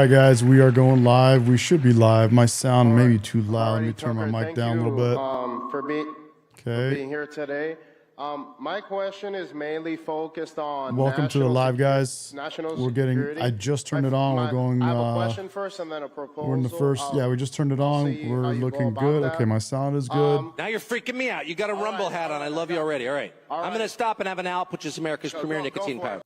right, guys, we are going live. We should be live. My sound may be too loud. Let me turn my mic down a little bit. For being here today. My question is mainly focused on welcome to the live, guys. We're getting. I just turned it on. We're going. I have a question first, and then a proposal. We're in the first. Yeah, we just turned it on. We're looking good. Okay, my sound is good. Now you're freaking me out. You got a Rumble hat on. I love you already. All right. I'm going to stop and have an Alp, which is America's premier nicotine powder.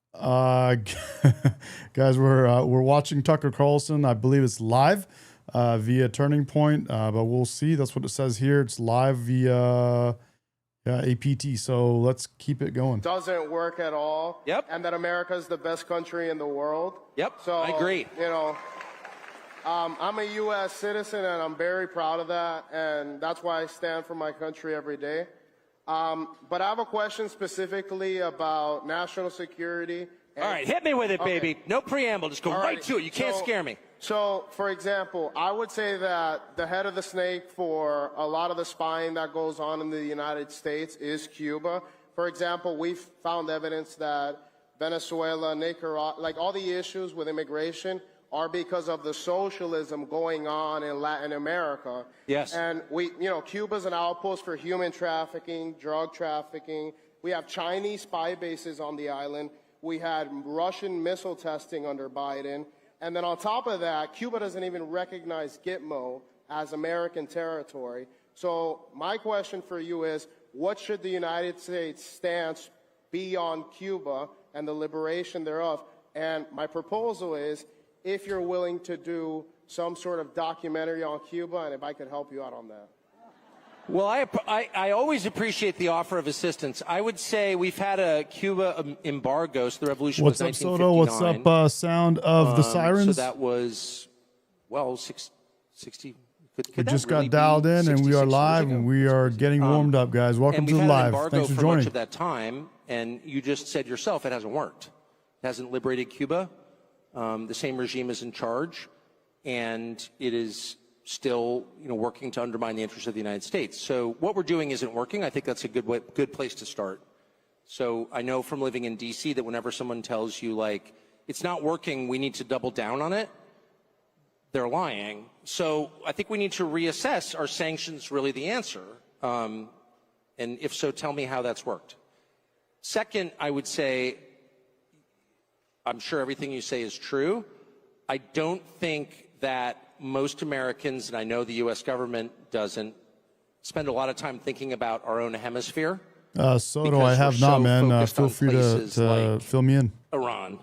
Guys, we're watching Tucker Carlson. I believe it's live via Turning Point, but we'll see. That's what it says here. It's live via APT. So let's keep it going. Doesn't work at all. Yep. And that America is the best country in the world. Yep. So I agree. You know, I'm a U.S. citizen, and I'm very proud of that, and that's why I stand for my country every day. But I have a question specifically about national security. All right, hit me with it, baby. No preamble. Just go right to it. You can't scare me. So, for example, I would say that the head of the snake for a lot of the spying that goes on in the United States is Cuba. For example, we've found evidence that Venezuela, Nicaragua, like all the issues with immigration are because of the socialism going on in Latin America. Yes. And Cuba's an outpost for human trafficking, drug trafficking. We have Chinese spy bases on the island. We had Russian missile testing under Biden. And then on top of that, Cuba doesn't even recognize Gitmo as American territory. So my question for you is, what should the United States stance be on Cuba and the liberation thereof? And my proposal is, if you're willing to do some sort of documentary on Cuba, and if I could help you out on that. Well, I always appreciate the offer of assistance. I would say we've had a Cuba embargo, so the revolution was 1959. What's up, Soto? What's up, sound of the sirens? So that was, well, 60. We just got dialed in, and we are live, and we are getting warmed up, guys. Welcome to the live. Thanks for joining. Much of that time, and you just said yourself it hasn't worked. It hasn't liberated Cuba. The same regime is in charge, and it is still, working to undermine the interests of the United States. So what we're doing isn't working. I think that's a good place to start. So I know from living in D.C. that whenever someone tells you, like, it's not working, we need to double down on it, they're lying. So I think we need to reassess, are sanctions really the answer? And if so, tell me how that's worked. Second, I would say, I'm sure everything you say is true. I don't think that most Americans, and I know the U.S. government doesn't, spend a lot of time thinking about our own hemisphere. Soto, I have not, man. Feel free to fill me in. Iran,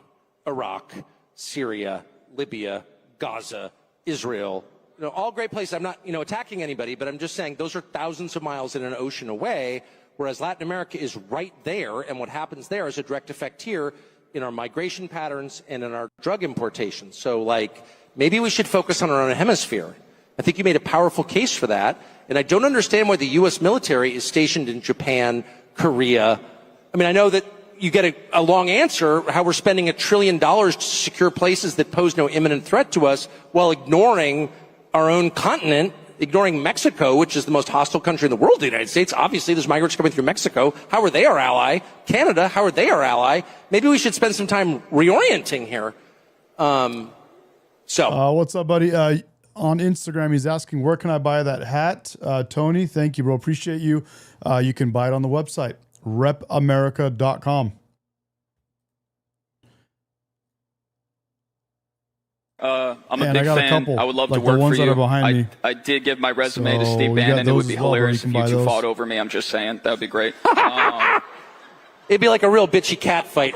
Iraq, Syria, Libya, Gaza, Israel, all great places. I'm not, attacking anybody, but I'm just saying those are thousands of miles in an ocean away, whereas Latin America is right there, and what happens there is a direct effect here in our migration patterns and in our drug importation. So, maybe we should focus on our own hemisphere. I think you made a powerful case for that, and I don't understand why the U.S. military is stationed in Japan, Korea. I mean, I know that you get a long answer, how we're spending $1 trillion to secure places that pose no imminent threat to us while ignoring our own continent, ignoring Mexico, which is the most hostile country in the world, the United States. Obviously, there's migrants coming through Mexico. How are they our ally? Canada, how are they our ally? Maybe we should spend some time reorienting here. What's up, buddy? On Instagram, he's asking, where can I buy that hat? Tony, thank you, bro. Appreciate you. You can buy it on the website, repamerica.com. I'm a big fan. I would love to work for you. I did give my resume to Steve Bannon. It would be hilarious if you two fought over me. I'm just saying. That would be great. It'd be like a real bitchy cat fight.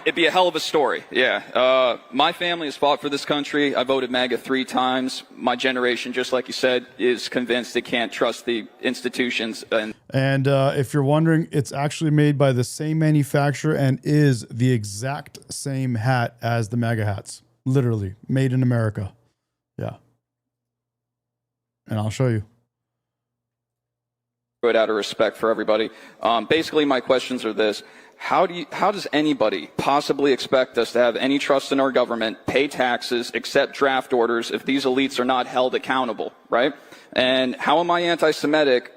It'd be a hell of a story, yeah. My family has fought for this country. I voted MAGA 3 times. My generation, just like you said, is convinced they can't trust the institutions. And if you're wondering, it's actually made by the same manufacturer and is the exact same hat as the MAGA hats. Literally, made in America. Yeah. And I'll show you. Out of respect for everybody. Basically, my questions are this. How does anybody possibly expect us to have any trust in our government, pay taxes, accept draft orders if these elites are not held accountable, right? And how am I anti-Semitic?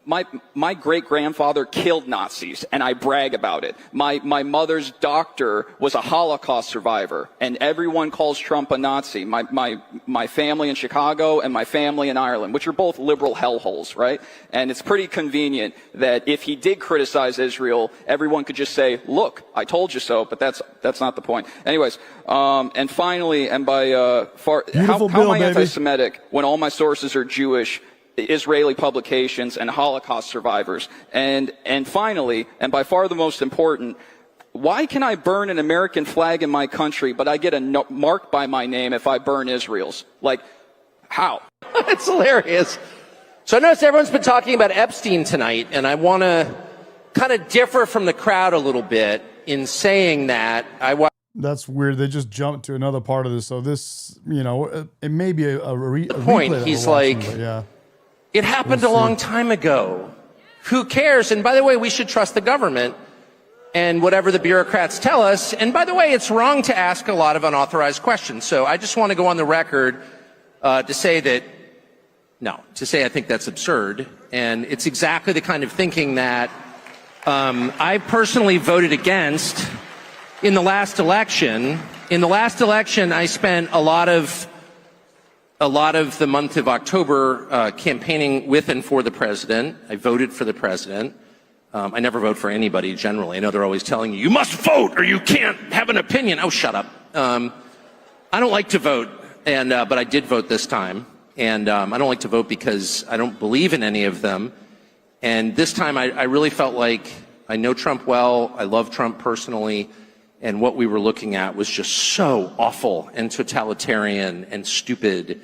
My great-grandfather killed Nazis, and I brag about it. My mother's doctor was a Holocaust survivor, and everyone calls Trump a Nazi. My family in Chicago and my family in Ireland, which are both liberal hellholes, right? And it's pretty convenient that if he did criticize Israel, everyone could just say, look, I told you so, but that's not the point. Anyways, and finally, and by how am I anti-Semitic when all my sources are Jewish, Israeli publications, and Holocaust survivors? And finally, and by far the most important, why can I burn an American flag in my country, but I get a mark by my name if I burn Israel's? Like, how? It's hilarious. So I notice everyone's been talking about Epstein tonight, and I want to kind of differ from the crowd a little bit in saying that That's weird. They just jumped to another part of this. So this, it may be a point. replay that He's we're watching, like, but yeah. It happened a long time ago. Who cares? And by the way, we should trust the government and whatever the bureaucrats tell us. And by the way, it's wrong to ask a lot of unauthorized questions. So I just want to go on the record to say I think that's absurd. And it's exactly the kind of thinking that I personally voted against in the last election. In the last election, I spent a lot of the month of October campaigning with and for the president. I voted for the president. I never vote for anybody generally. I know they're always telling you must vote or you can't have an opinion. Oh, shut up. I don't like to vote, but I did vote this time. And I don't like to vote because I don't believe in any of them. And this time I really felt like I know Trump well. I love Trump personally. And what we were looking at was just so awful and totalitarian and stupid.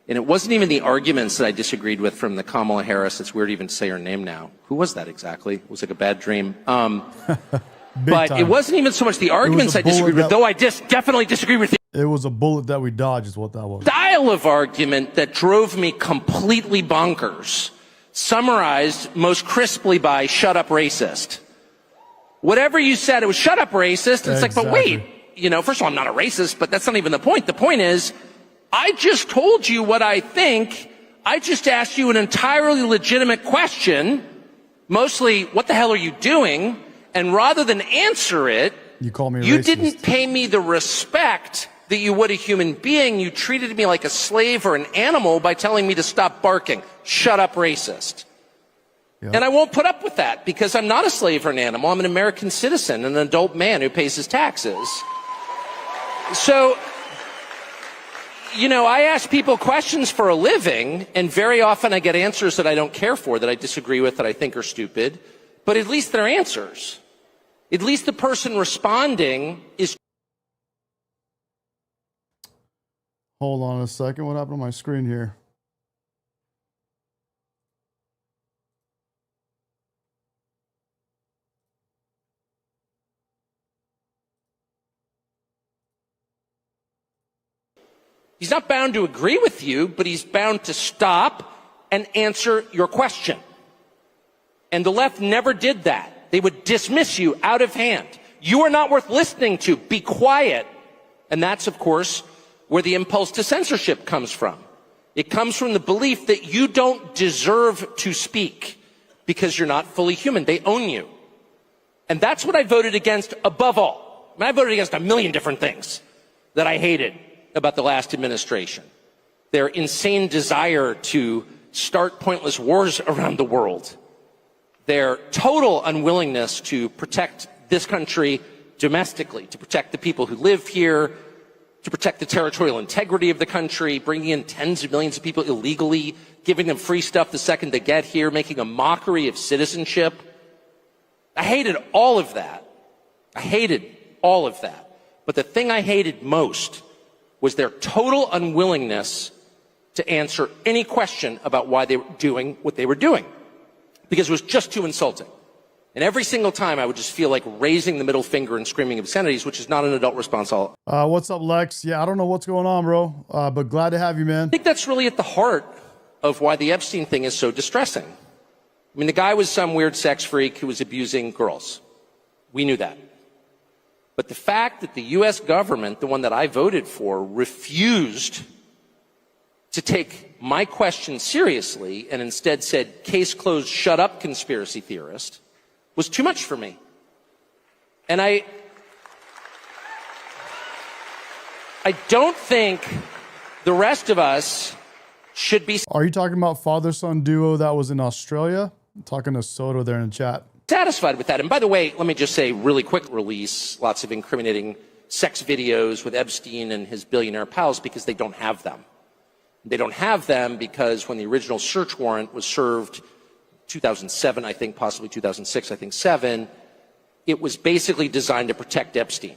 And it wasn't even the arguments that I disagreed with from the Kamala Harris. It's weird to even say her name now. Who was that exactly? It was like a bad dream. But it wasn't even so much the arguments I disagreed with, though I definitely disagree with It was a bullet that we dodged is what that was. Style of argument that drove me completely bonkers, summarized most crisply by shut up racist. Whatever you said, it was shut up racist. It's like, but wait, first of all, I'm not a racist, but that's not even the point. The point is, I just told you what I think. I just asked you an entirely legitimate question, mostly, what the hell are you doing? And rather than answer it, you call me you racist. Didn't pay me the respect that you would a human being. You treated me like a slave or an animal by telling me to stop barking. Shut up, racist. Yep. And I won't put up with that because I'm not a slave or an animal. I'm an American citizen, an adult man who pays his taxes. So, I ask people questions for a living, and very often I get answers that I don't care for, that I disagree with, that I think are stupid. But at least they're answers. At least the person responding is. Hold on a second. What happened to my screen here? He's not bound to agree with you, but he's bound to stop and answer your question. And the left never did that. They would dismiss you out of hand. You are not worth listening to. Be quiet. And that's, of course, where the impulse to censorship comes from. It comes from the belief that you don't deserve to speak because you're not fully human. They own you. And that's what I voted against above all. I voted against a million different things that I hated about the last administration. Their insane desire to start pointless wars around the world. Their total unwillingness to protect this country domestically, to protect the people who live here, to protect the territorial integrity of the country, bringing in tens of millions of people illegally, giving them free stuff the second they get here, making a mockery of citizenship. I hated all of that. I hated all of that. But the thing I hated most was their total unwillingness to answer any question about why they were doing what they were doing, because it was just too insulting. And every single time I would just feel like raising the middle finger and screaming obscenities, which is not an adult response. What's up, Lex? Yeah, I don't know what's going on, bro, but glad to have you, man. I think that's really at the heart of why the Epstein thing is so distressing. I mean, the guy was some weird sex freak who was abusing girls. We knew that. But the fact that the U.S. government, the one that I voted for, refused to take my question seriously and instead said, case closed, shut up, conspiracy theorist, was too much for me. And I don't think the rest of us should be... Are you talking about father-son duo that was in Australia? I'm talking to Soto there in the chat. ...satisfied with that. And by the way, let me just say really quick release, lots of incriminating sex videos with Epstein and his billionaire pals because they don't have them. They don't have them because when the original search warrant was served 2007, I think, possibly 2006, I think 7, it was basically designed to protect Epstein.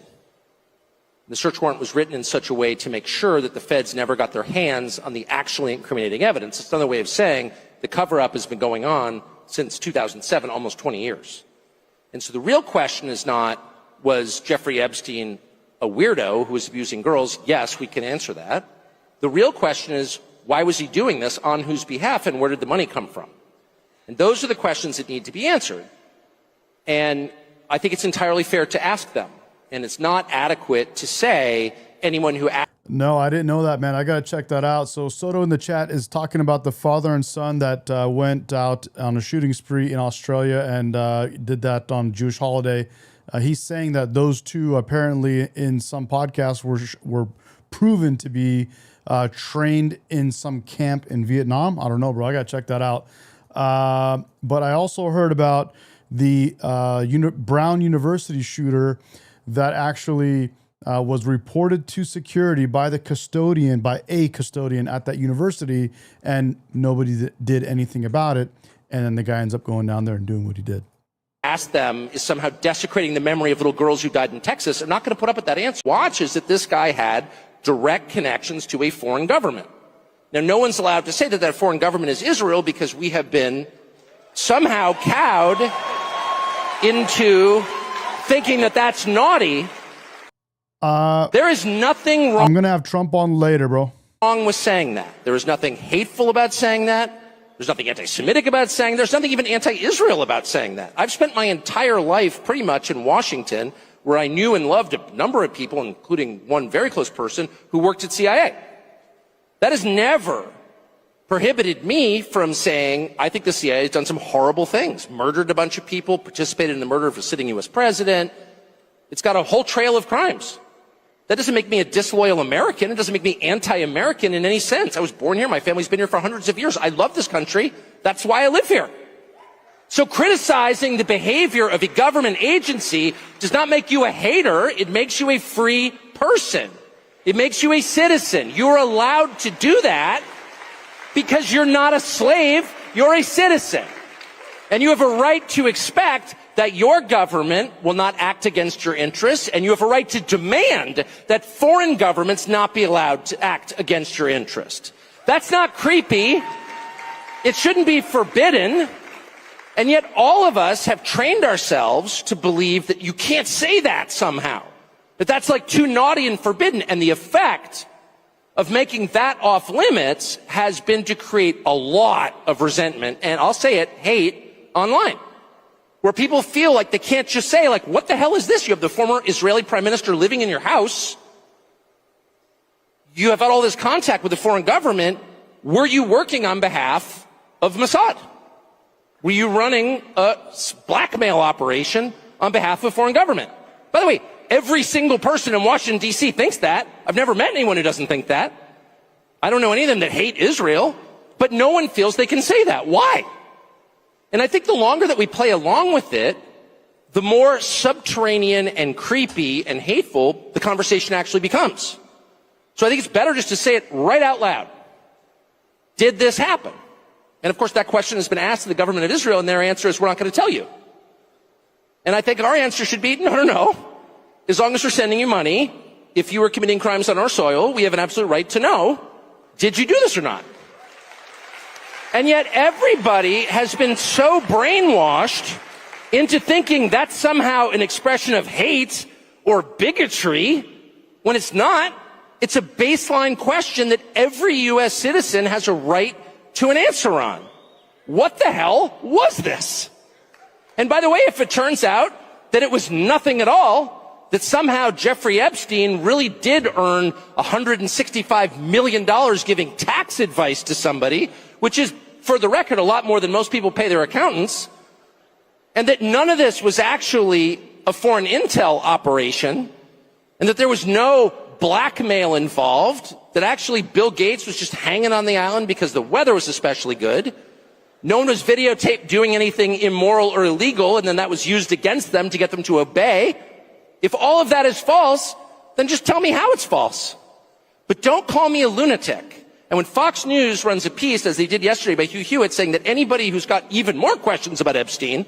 The search warrant was written in such a way to make sure that the feds never got their hands on the actually incriminating evidence. It's another way of saying the cover-up has been going on since 2007, almost 20 years. And so the real question is not, was Jeffrey Epstein a weirdo who was abusing girls? Yes, we can answer that. The real question is, why was he doing this, on whose behalf, and where did the money come from? And those are the questions that need to be answered. And I think it's entirely fair to ask them. And it's not adequate to say anyone who... No, I didn't know that, man. I got to check that out. So Soto in the chat is talking about the father and son that went out on a shooting spree in Australia and did that on a Jewish holiday. He's saying that those two apparently in some podcasts were proven to be trained in some camp in Vietnam. I don't know, bro. I got to check that out. But I also heard about the Brown University shooter that actually was reported to security by a custodian at that university, and nobody did anything about it. And then the guy ends up going down there and doing what he did. Ask them is somehow desecrating the memory of little girls who died in Texas. I'm not going to put up with that answer. Watch is that this guy had direct connections to a foreign government. Now, no one's allowed to say that that foreign government is Israel because we have been somehow cowed into thinking that that's naughty. There is nothing wrong. I'm going to have Trump on later, bro. Wrong with saying that. There is nothing hateful about saying that. There's nothing anti-Semitic about saying. There's nothing even anti-Israel about saying that. I've spent my entire life pretty much in Washington, where I knew and loved a number of people, including one very close person who worked at CIA. That has never prohibited me from saying, I think the CIA has done some horrible things, murdered a bunch of people, participated in the murder of a sitting U.S. president. It's got a whole trail of crimes. That doesn't make me a disloyal American. It doesn't make me anti-American in any sense. I was born here. My family's been here for hundreds of years. I love this country. That's why I live here. So criticizing the behavior of a government agency does not make you a hater. It makes you a free person. It makes you a citizen. You're allowed to do that because you're not a slave. You're a citizen. And you have a right to expect that your government will not act against your interests, and you have a right to demand that foreign governments not be allowed to act against your interest. That's not creepy. It shouldn't be forbidden. And yet all of us have trained ourselves to believe that you can't say that somehow, that that's like too naughty and forbidden. And the effect of making that off limits has been to create a lot of resentment, and I'll say it, hate online, where people feel like they can't just say, like, what the hell is this? You have the former Israeli prime minister living in your house. You have had all this contact with the foreign government. Were you working on behalf of Mossad? Were you running a blackmail operation on behalf of a foreign government? By the way, every single person in Washington, D.C. thinks that. I've never met anyone who doesn't think that. I don't know any of them that hate Israel, but no one feels they can say that. Why? And I think the longer that we play along with it, the more subterranean and creepy and hateful the conversation actually becomes. So I think it's better just to say it right out loud. Did this happen? And of course that question has been asked to the government of Israel, and their answer is, we're not going to tell you. And I think our answer should be, no. As long as we're sending you money, if you were committing crimes on our soil, we have an absolute right to know, did you do this or not? And yet everybody has been so brainwashed into thinking that's somehow an expression of hate or bigotry, when it's not. It's a baseline question that every U.S. citizen has a right to an answer on. What the hell was this? And by the way, if it turns out that it was nothing at all, that somehow Jeffrey Epstein really did earn $165 million giving tax advice to somebody, which is, for the record, a lot more than most people pay their accountants, and that none of this was actually a foreign intel operation, and that there was no blackmail involved, that actually Bill Gates was just hanging on the island because the weather was especially good. No one was videotaped doing anything immoral or illegal, and then that was used against them to get them to obey. If all of that is false, then just tell me how it's false. But don't call me a lunatic. And when Fox News runs a piece, as they did yesterday by Hugh Hewitt, saying that anybody who's got even more questions about Epstein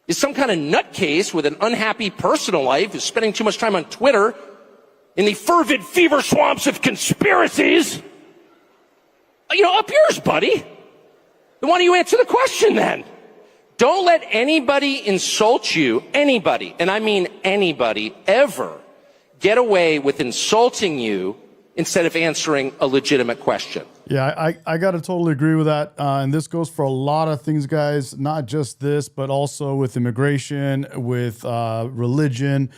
is some kind of nutcase with an unhappy personal life, who's spending too much time on Twitter in the fervid fever swamps of conspiracies, up yours, buddy. Then why don't you answer the question then? Don't let anybody insult you, anybody, and I mean anybody, ever get away with insulting you instead of answering a legitimate question. Yeah, I got to totally agree with that. And this goes for a lot of things, guys, not just this, but also with immigration, with religion.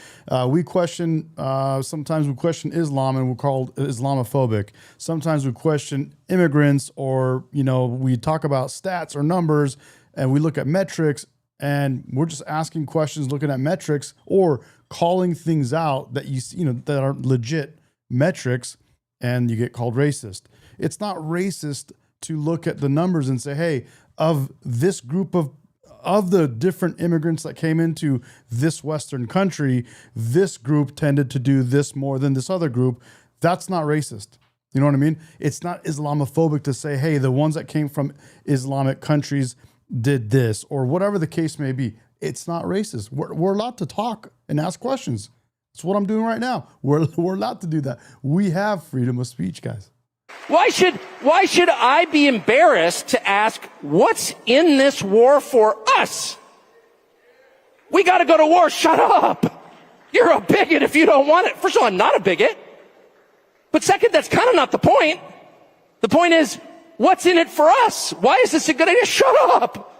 We question, sometimes we question Islam and we're called Islamophobic. Sometimes we question immigrants, or, we talk about stats or numbers and we look at metrics and we're just asking questions, looking at metrics or calling things out that that are legit metrics, and you get called racist. It's not racist to look at the numbers and say, hey, of this group of the different immigrants that came into this Western country, this group tended to do this more than this other group. That's not racist. You know what I mean? It's not Islamophobic to say, hey, the ones that came from Islamic countries did this, or whatever the case may be. It's not racist. We're allowed to talk and ask questions. That's what I'm doing right now. We're allowed to do that. We have freedom of speech, guys. Why should I be embarrassed to ask what's in this war for us? We got to go to war. Shut up. You're a bigot if you don't want it. First of all, I'm not a bigot. But second, that's kind of not the point. The point is, what's in it for us? Why is this a good idea? Shut up.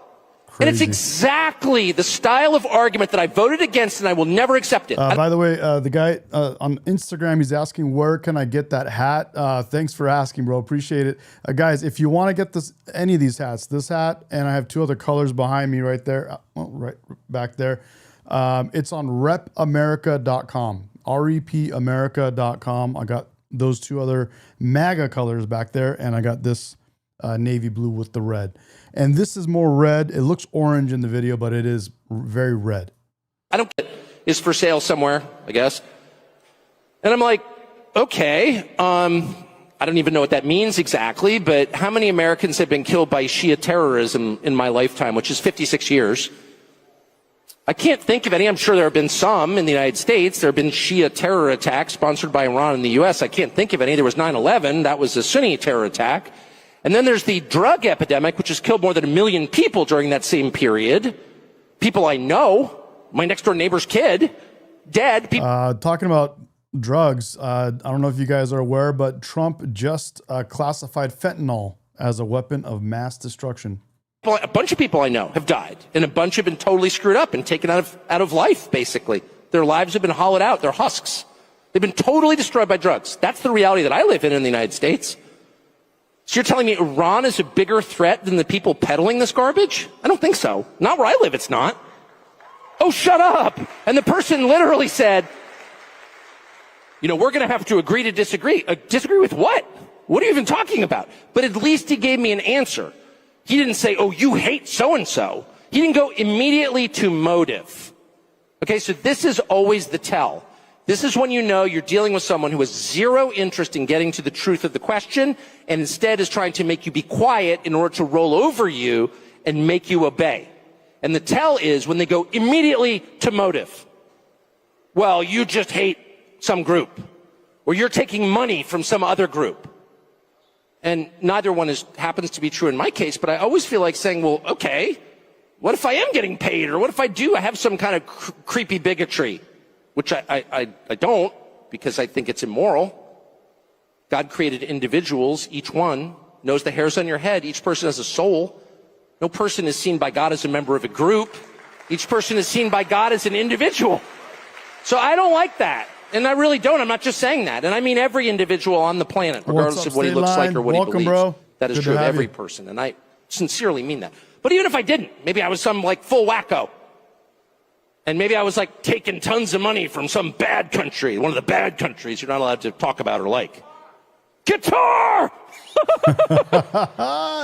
Crazy. And it's exactly the style of argument that I voted against, and I will never accept it. By the way, the guy on Instagram, he's asking, where can I get that hat? Thanks for asking, bro. Appreciate it. Guys, if you want to get any of these hats, this hat, and I have two other colors behind me right there, right back there. It's on repamerica.com, repamerica.com. I got those two other MAGA colors back there, and I got this navy blue with the red. And this is more red. It looks orange in the video, but it is very red. I don't get it. It's for sale somewhere, I guess. And I'm like, okay, I don't even know what that means exactly, but how many Americans have been killed by Shia terrorism in my lifetime, which is 56 years? I can't think of any. I'm sure there have been some in the United States. There have been Shia terror attacks sponsored by Iran in the U.S. I can't think of any. There was 9/11. That was a Sunni terror attack. And then there's the drug epidemic, which has killed more than 1 million people during that same period. People I know, my next door neighbor's kid, dead. Talking about drugs, I don't know if you guys are aware, but Trump just classified fentanyl as a weapon of mass destruction. A bunch of people I know have died, and a bunch have been totally screwed up and taken out of life, basically. Their lives have been hollowed out. They're husks. They've been totally destroyed by drugs. That's the reality that I live in the United States. So you're telling me Iran is a bigger threat than the people peddling this garbage? I don't think so. Not where I live, it's not. Oh, shut up. And the person literally said, we're going to have to agree to disagree. Disagree with what? What are you even talking about? But at least he gave me an answer. He didn't say, oh, you hate so-and-so. He didn't go immediately to motive. Okay, so this is always the tell. This is when you know you're dealing with someone who has zero interest in getting to the truth of the question and instead is trying to make you be quiet in order to roll over you and make you obey. And the tell is when they go immediately to motive. Well, you just hate some group, or you're taking money from some other group. And neither one happens to be true in my case, but I always feel like saying, well, okay, what if I am getting paid? Or what if I have some kind of creepy bigotry? Which I don't, because I think it's immoral. God created individuals. Each one knows the hairs on your head. Each person has a soul. No person is seen by God as a member of a group. Each person is seen by God as an individual. So I don't like that. And I really don't. I'm not just saying that. And I mean every individual on the planet, regardless of what he looks like or what he believes. Bro. That is true of every person. And I sincerely mean that. But even if I didn't, maybe I was some like full wacko. And maybe I was like taking tons of money from some bad country, one of the bad countries you're not allowed to talk about or like. Qatar!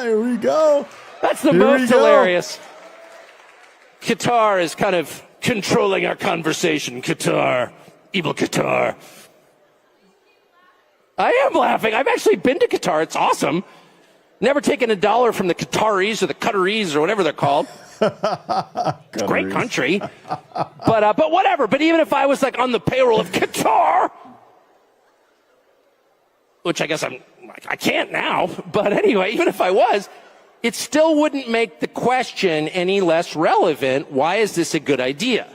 Here we go. That's the most hilarious. Qatar is kind of controlling our conversation. Qatar. Evil Qatar. I am laughing. I've actually been to Qatar. It's awesome. Never taken a dollar from the Qataris or the Qataris or whatever they're called. It's a great country. But whatever. But even if I was like on the payroll of Qatar, which I guess I can't now. But anyway, even if I was, it still wouldn't make the question any less relevant. Why is this a good idea?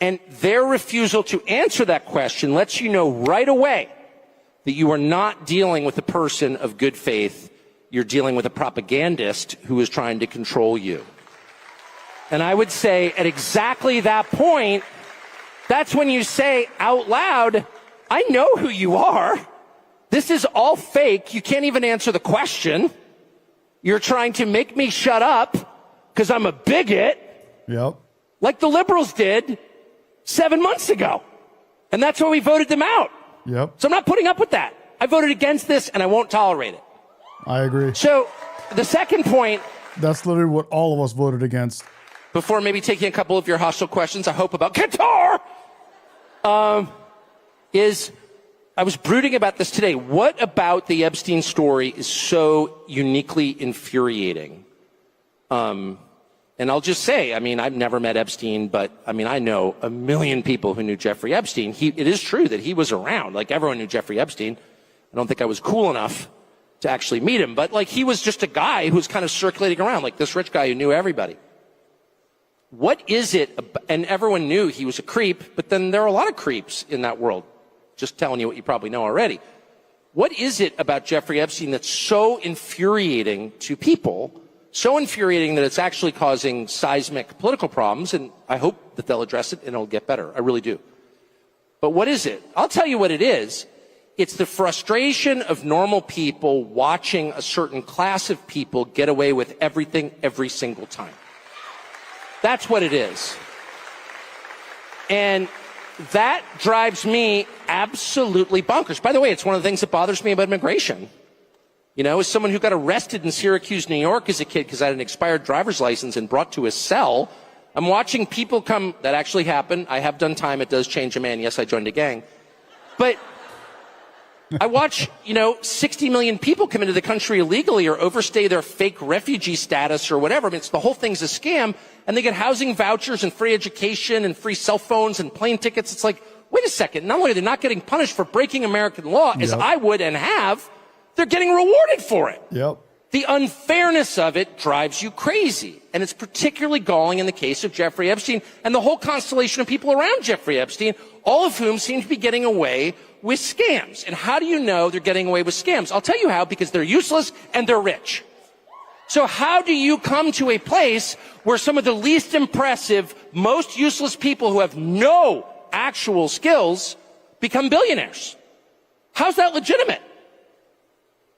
And their refusal to answer that question lets you know right away that you are not dealing with a person of good faith. You're dealing with a propagandist who is trying to control you. And I would say at exactly that point, that's when you say out loud, I know who you are. This is all fake. You can't even answer the question. You're trying to make me shut up because I'm a bigot. Yep. Like the liberals did 7 months ago. And that's why we voted them out. Yep. So I'm not putting up with that. I voted against this and I won't tolerate it. I agree. So the second point. That's literally what all of us voted against. Before maybe taking a couple of your hostile questions, I hope about Qatar, is I was brooding about this today. What about the Epstein story is so uniquely infuriating? And I'll just say, I mean, I've never met Epstein, but I mean, I know a million people who knew Jeffrey Epstein. It is true that he was around. Like everyone knew Jeffrey Epstein. I don't think I was cool enough to actually meet him, but like he was just a guy who was kind of circulating around, like this rich guy who knew everybody. What is it? And everyone knew he was a creep, but then there are a lot of creeps in that world. Just telling you what you probably know already. What is it about Jeffrey Epstein that's so infuriating to people? So infuriating that it's actually causing seismic political problems, and I hope that they'll address it and it'll get better. I really do. But what is it? I'll tell you what it is. It's the frustration of normal people watching a certain class of people get away with everything every single time. That's what it is. And that drives me absolutely bonkers. By the way, it's one of the things that bothers me about immigration. You know, as someone who got arrested in Syracuse, New York as a kid because I had an expired driver's license and brought to a cell, I'm watching people come, that actually happened. I have done time. It does change a man. Yes, I joined a gang. But I watch, 60 million people come into the country illegally or overstay their fake refugee status or whatever. I mean, the whole thing's a scam. And they get housing vouchers and free education and free cell phones and plane tickets. It's like, wait a second. Not only are they not getting punished for breaking American law, as I would and have, they're getting rewarded for it. Yep. The unfairness of it drives you crazy. And it's particularly galling in the case of Jeffrey Epstein and the whole constellation of people around Jeffrey Epstein, all of whom seem to be getting away with scams. And how do you know they're getting away with scams? I'll tell you how, because they're useless and they're rich. So how do you come to a place where some of the least impressive, most useless people who have no actual skills become billionaires? How's that legitimate?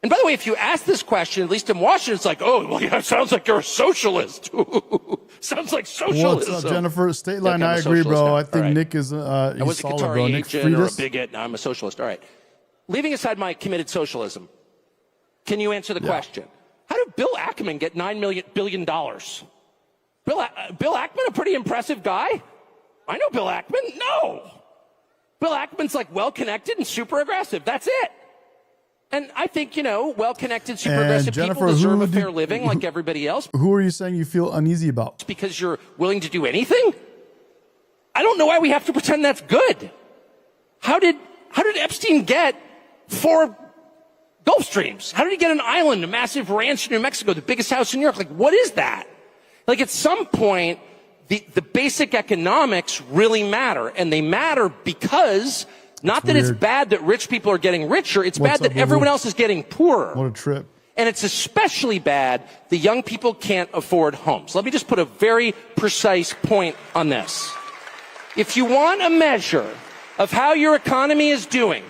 And by the way, if you ask this question, at least in Washington, it's like, oh, well, yeah, it sounds like you're a socialist. Sounds like socialism. What's up, Jennifer? State line, I agree, bro. Now. I think right. Nick is I was solid, a Qatari bro. Nick agent or a bigot. Now I'm a socialist. All right. Leaving aside my committed socialism, can you answer the question? How did Bill Ackman get $9 billion? Bill Ackman, a pretty impressive guy? I know Bill Ackman. No. Bill Ackman's like well-connected and super aggressive. That's it. And I think, well-connected, super aggressive people deserve a fair living like everybody else. Who are you saying you feel uneasy about? Because you're willing to do anything? I don't know why we have to pretend that's good. How did Epstein get 4 Gulf Streams? How did he get an island, a massive ranch in New Mexico, the biggest house in New York? Like, what is that? Like, at some point, the basic economics really matter. And they matter because not that it's bad that rich people are getting richer. It's bad that everyone else is getting poorer. What a trip. And it's especially bad the young people can't afford homes. Let me just put a very precise point on this. if you want a measure of how your economy is doing,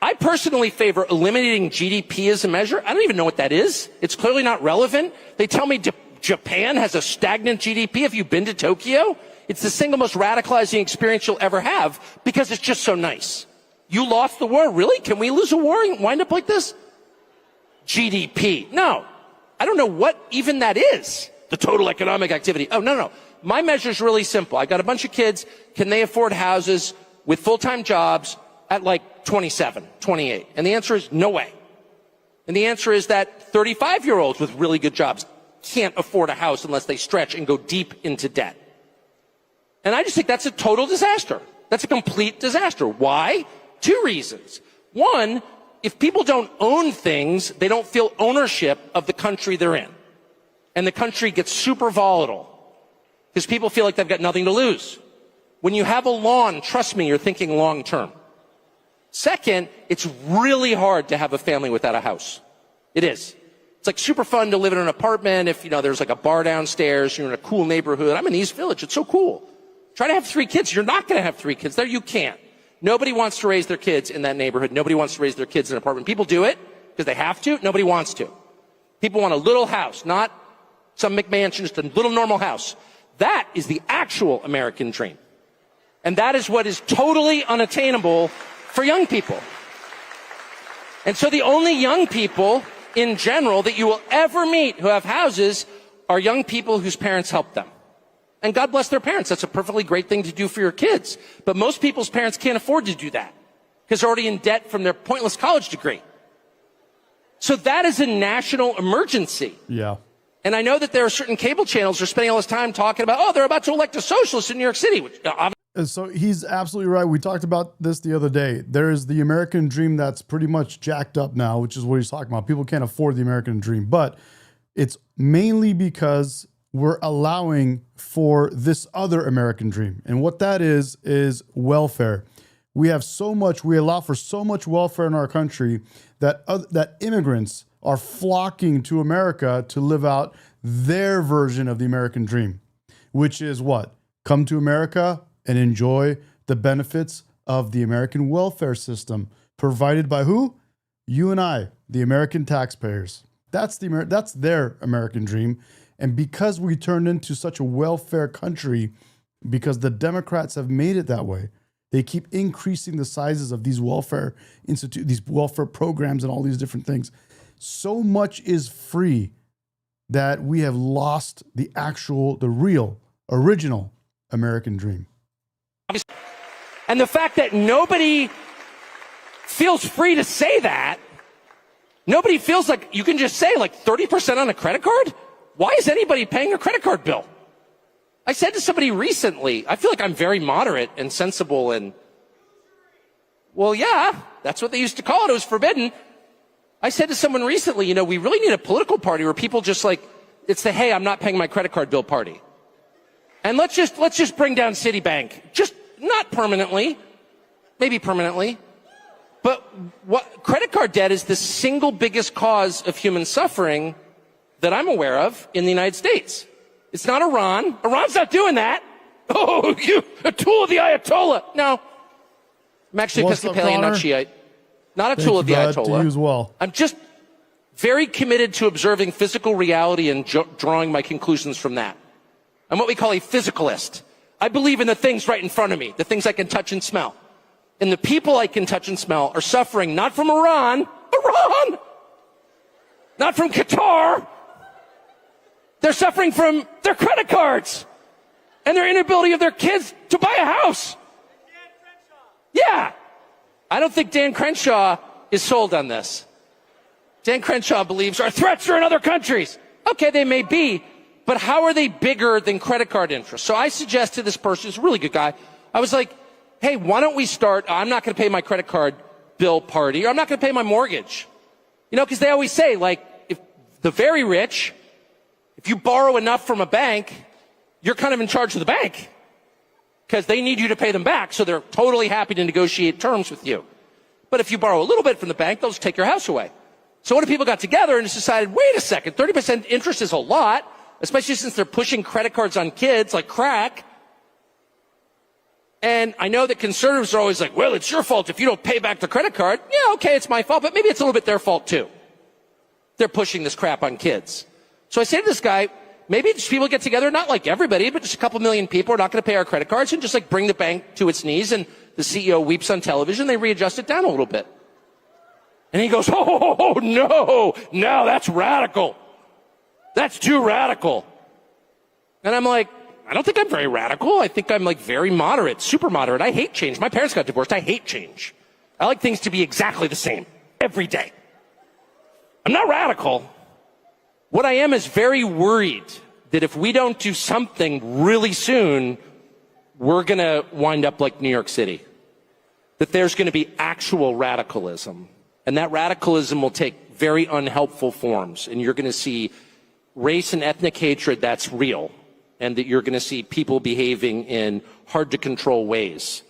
I personally favor eliminating GDP as a measure. I don't even know what that is. It's clearly not relevant. They tell me Japan has a stagnant GDP. Have you been to Tokyo? It's the single most radicalizing experience you'll ever have because it's just so nice. You lost the war? Really? Can we lose a war and wind up like this? GDP. No. I don't know what even that is. The total economic activity. Oh, no. My measure is really simple. I got a bunch of kids. Can they afford houses with full-time jobs at like 27, 28? And the answer is no way. And the answer is that 35-year-olds with really good jobs can't afford a house unless they stretch and go deep into debt. And I just think that's a total disaster. That's a complete disaster. Why? 2 reasons. One, if people don't own things, they don't feel ownership of the country they're in. And the country gets super volatile because people feel like they've got nothing to lose. When you have a lawn, trust me, you're thinking long term. Second, it's really hard to have a family without a house. It is. It's like super fun to live in an apartment if, there's like a bar downstairs, you're in a cool neighborhood. I'm in East Village. It's so cool. Try to have 3 kids. You're not going to have 3 kids there. You can't. Nobody wants to raise their kids in that neighborhood. Nobody wants to raise their kids in an apartment. People do it because they have to. Nobody wants to. People want a little house, not some McMansion, just a little normal house. That is the actual American dream. And that is what is totally unattainable for young people. And so the only young people in general that you will ever meet who have houses are young people whose parents help them. And God bless their parents. That's a perfectly great thing to do for your kids. But most people's parents can't afford to do that because they're already in debt from their pointless college degree. So that is a national emergency. Yeah. And I know that there are certain cable channels that are spending all this time talking about, they're about to elect a socialist in New York City. Which, so he's absolutely right. We talked about this the other day. There is the American dream that's pretty much jacked up now, which is what he's talking about. People can't afford the American dream. But it's mainly because we're allowing for this other American dream. And what that is welfare. We have we allow for so much welfare in our country that immigrants are flocking to America to live out their version of the American dream, which is what? Come to America and enjoy the benefits of the American welfare system provided by who? You and I, the American taxpayers. That's their American dream. And because we turned into such a welfare country, because the Democrats have made it that way, they keep increasing the sizes of these welfare these welfare programs and all these different things. So much is free that we have lost the real, original American dream. And the fact that nobody feels free to say that, nobody feels like you can just say like 30% on a credit card? Why is anybody paying a credit card bill? I said to somebody recently, I feel like I'm very moderate and sensible and, well, yeah, that's what they used to call it. It was forbidden. I said to someone recently, we really need a political party where people just like, it's the, hey, I'm not paying my credit card bill party. And let's just bring down Citibank. Just not permanently, maybe permanently. But credit card debt is the single biggest cause of human suffering that I'm aware of in the United States. It's not Iran. Iran's not doing that. Oh, you, a tool of the Ayatollah. No. I'm actually Episcopalian, not Shiite. Not a tool of the Ayatollah. To you as well. I'm just very committed to observing physical reality and drawing my conclusions from that. I'm what we call a physicalist. I believe in the things right in front of me, the things I can touch and smell. And the people I can touch and smell are suffering not from Iran, not from Qatar. They're suffering from their credit cards and their inability of their kids to buy a house. Yeah. I don't think Dan Crenshaw is sold on this. Dan Crenshaw believes our threats are in other countries. Okay, they may be, but how are they bigger than credit card interest? So I suggest to this person, who's a really good guy, I was like, hey, why don't we start, I'm not going to pay my credit card bill party, or I'm not going to pay my mortgage. Because they always say, like, if the very rich, if you borrow enough from a bank, you're kind of in charge of the bank because they need you to pay them back. So they're totally happy to negotiate terms with you. But if you borrow a little bit from the bank, they'll just take your house away. So what if people got together and just decided, wait a second, 30% interest is a lot, especially since they're pushing credit cards on kids like crack. And I know that conservatives are always like, well, it's your fault if you don't pay back the credit card. Yeah, okay, it's my fault, but maybe it's a little bit their fault too. They're pushing this crap on kids. So I say to this guy, maybe just people get together, not like everybody, but just a couple million people are not going to pay our credit cards, and just like bring the bank to its knees, and the CEO weeps on television, they readjust it down a little bit. And he goes, oh, no, that's radical. That's too radical. And I'm like, I don't think I'm very radical. I think I'm like very moderate, super moderate. I hate change. My parents got divorced. I hate change. I like things to be exactly the same every day. I'm not radical. What I am is very worried that if we don't do something really soon, we're going to wind up like New York City. That there's going to be actual radicalism. And that radicalism will take very unhelpful forms. And you're going to see race and ethnic hatred that's real. And that you're going to see people behaving in hard-to-control ways.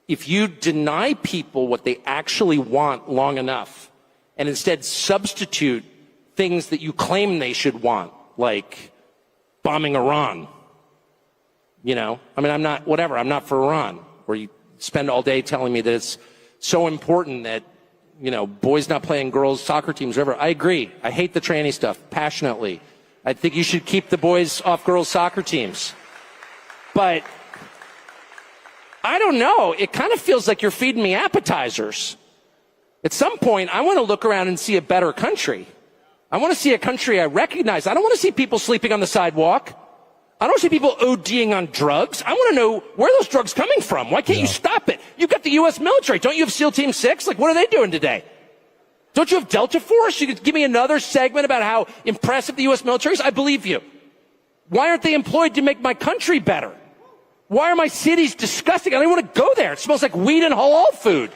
If you deny people what they actually want long enough, and instead substitute things that you claim they should want, like bombing Iran, you know? I mean, I'm not for Iran, where you spend all day telling me that it's so important that, you know, boys not playing girls' soccer teams, whatever. I agree. I hate the tranny stuff passionately. I think you should keep the boys off girls' soccer teams. But I don't know. It kind of feels like you're feeding me appetizers. At some point, I want to look around and see a better country. I want to see a country I recognize. I don't want to see people sleeping on the sidewalk. I don't want to see people ODing on drugs. I want to know where those drugs coming from. Why can't you stop it? You've got the U.S. military. Don't you have SEAL Team 6? Like, what are they doing today? Don't you have Delta Force? You could give me another segment about how impressive the U.S. military is? I believe you. Why aren't they employed to make my country better? Why are my cities disgusting? I don't want to go there. It smells like weed and halal food.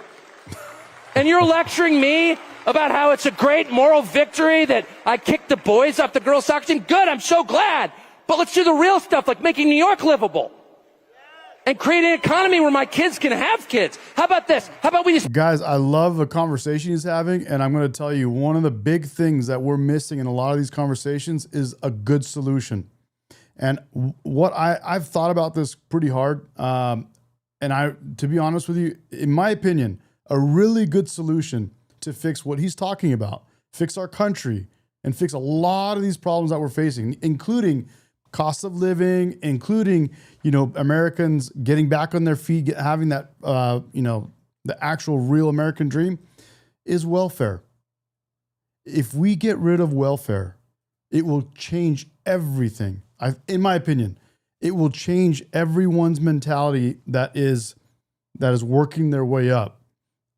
And you're lecturing me about how it's a great moral victory that I kicked the boys off the girls' soccer team? Good, I'm so glad. But let's do the real stuff, like making New York livable. And create an economy where my kids can have kids. How about this? How about we just... Guys, I love the conversation he's having, and I'm going to tell you, one of the big things that we're missing in a lot of these conversations is a good solution. And what I've thought about this pretty hard, and to be honest with you, in my opinion, a really good solution to fix what he's talking about, fix our country, and fix a lot of these problems that we're facing, including cost of living, including, you know, Americans getting back on their feet, having that, you know, the actual real American dream, is welfare. If we get rid of welfare, it will change everything. In my opinion, it will change everyone's mentality that is working their way up,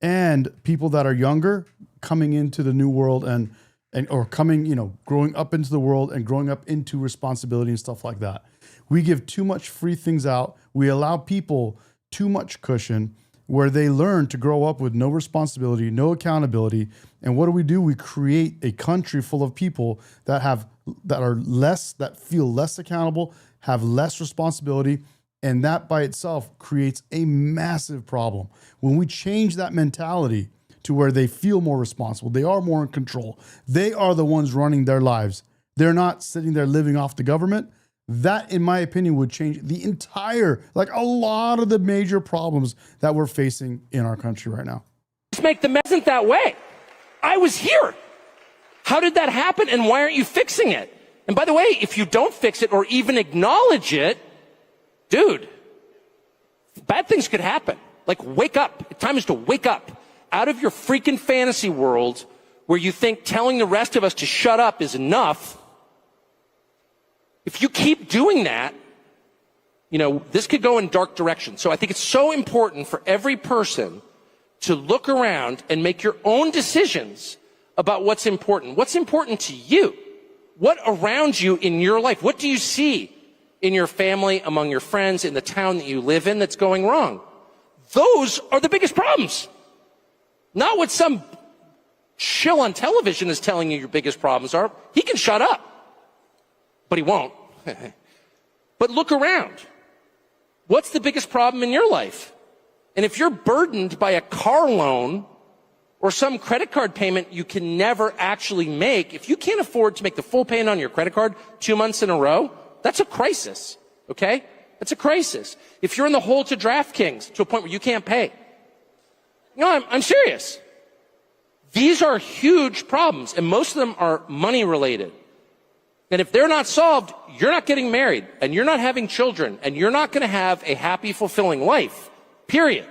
and people that are younger coming into the new world or coming, you know, growing up into the world and growing up into responsibility and stuff like that. We give too much free things out. We allow people too much cushion where they learn to grow up with no responsibility, no accountability. And what do? We create a country full of people that feel less accountable, have less responsibility, and that by itself creates a massive problem. When we change that mentality to where they feel more responsible, they are more in control, they are the ones running their lives, they're not sitting there living off the government, that, in my opinion, would change the entire, like a lot of the major problems that we're facing in our country right now. Just make the isn't that way. I was here. How did that happen, and why aren't you fixing it? And by the way, if you don't fix it or even acknowledge it, dude, bad things could happen. Like, wake up. Time is to wake up out of your freaking fantasy world where you think telling the rest of us to shut up is enough. If you keep doing that, you know, this could go in dark directions. So I think it's so important for every person to look around and make your own decisions about what's important. What's important to you? What around you in your life? What do you see in your family, among your friends, in the town that you live in that's going wrong? Those are the biggest problems. Not what some shill on television is telling you your biggest problems are. He can shut up, but he won't. But look around. What's the biggest problem in your life? And if you're burdened by a car loan or some credit card payment you can never actually make, if you can't afford to make the full payment on your credit card 2 months in a row, that's a crisis, okay? It's a crisis. If you're in the hole to DraftKings to a point where you can't pay. No, I'm serious. These are huge problems, and most of them are money related. And if they're not solved, you're not getting married, and you're not having children, and you're not going to have a happy, fulfilling life, period.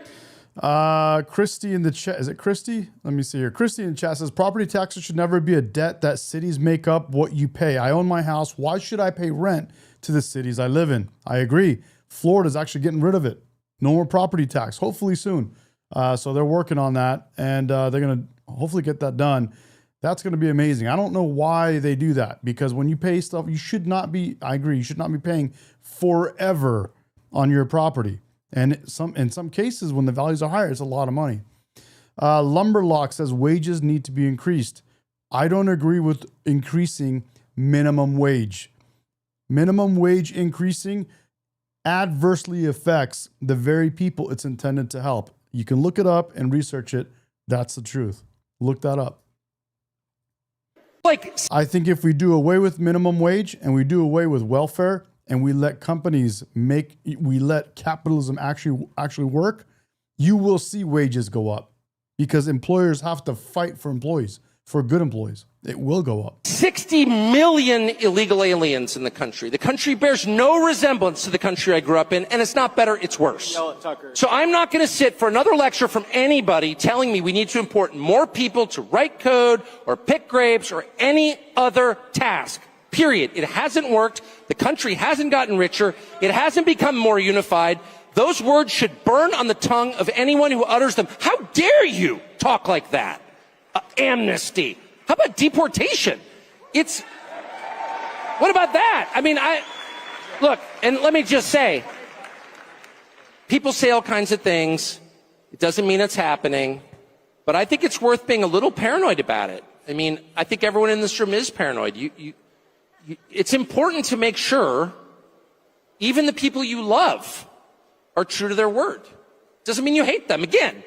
Christy in the chat, is it Christy? Let me see here. Christy in the chat says, property taxes should never be a debt that cities make up what you pay. I own my house. Why should I pay rent to the cities I live in? I agree. Florida's actually getting rid of it. No more property tax, hopefully soon. So they're working on that, and they're going to hopefully get that done. That's going to be amazing. I don't know why they do that, because when you pay stuff, you should not be, I agree, you should not be paying forever on your property. And in some cases, when the values are higher, it's a lot of money. Lumberlock says wages need to be increased. I don't agree with increasing minimum wage. Minimum wage increasing adversely affects the very people it's intended to help. You can look it up and research it. That's the truth. Look that up. I think if we do away with minimum wage and we do away with welfare and we let companies we let capitalism actually work, you will see wages go up, because employers have to fight for employees, for good employees. It will go up. 60 million illegal aliens in the country. The country bears no resemblance to the country I grew up in, and it's not better, it's worse. So I'm not going to sit for another lecture from anybody telling me we need to import more people to write code or pick grapes or any other task. Period. It hasn't worked. The country hasn't gotten richer. It hasn't become more unified. Those words should burn on the tongue of anyone who utters them. How dare you talk like that? Amnesty. How about deportation? What about that? I mean, look, and let me just say, people say all kinds of things. It doesn't mean it's happening, but I think it's worth being a little paranoid about it. I mean, I think everyone in this room is paranoid. It's important to make sure even the people you love are true to their word. Doesn't mean you hate them. Again,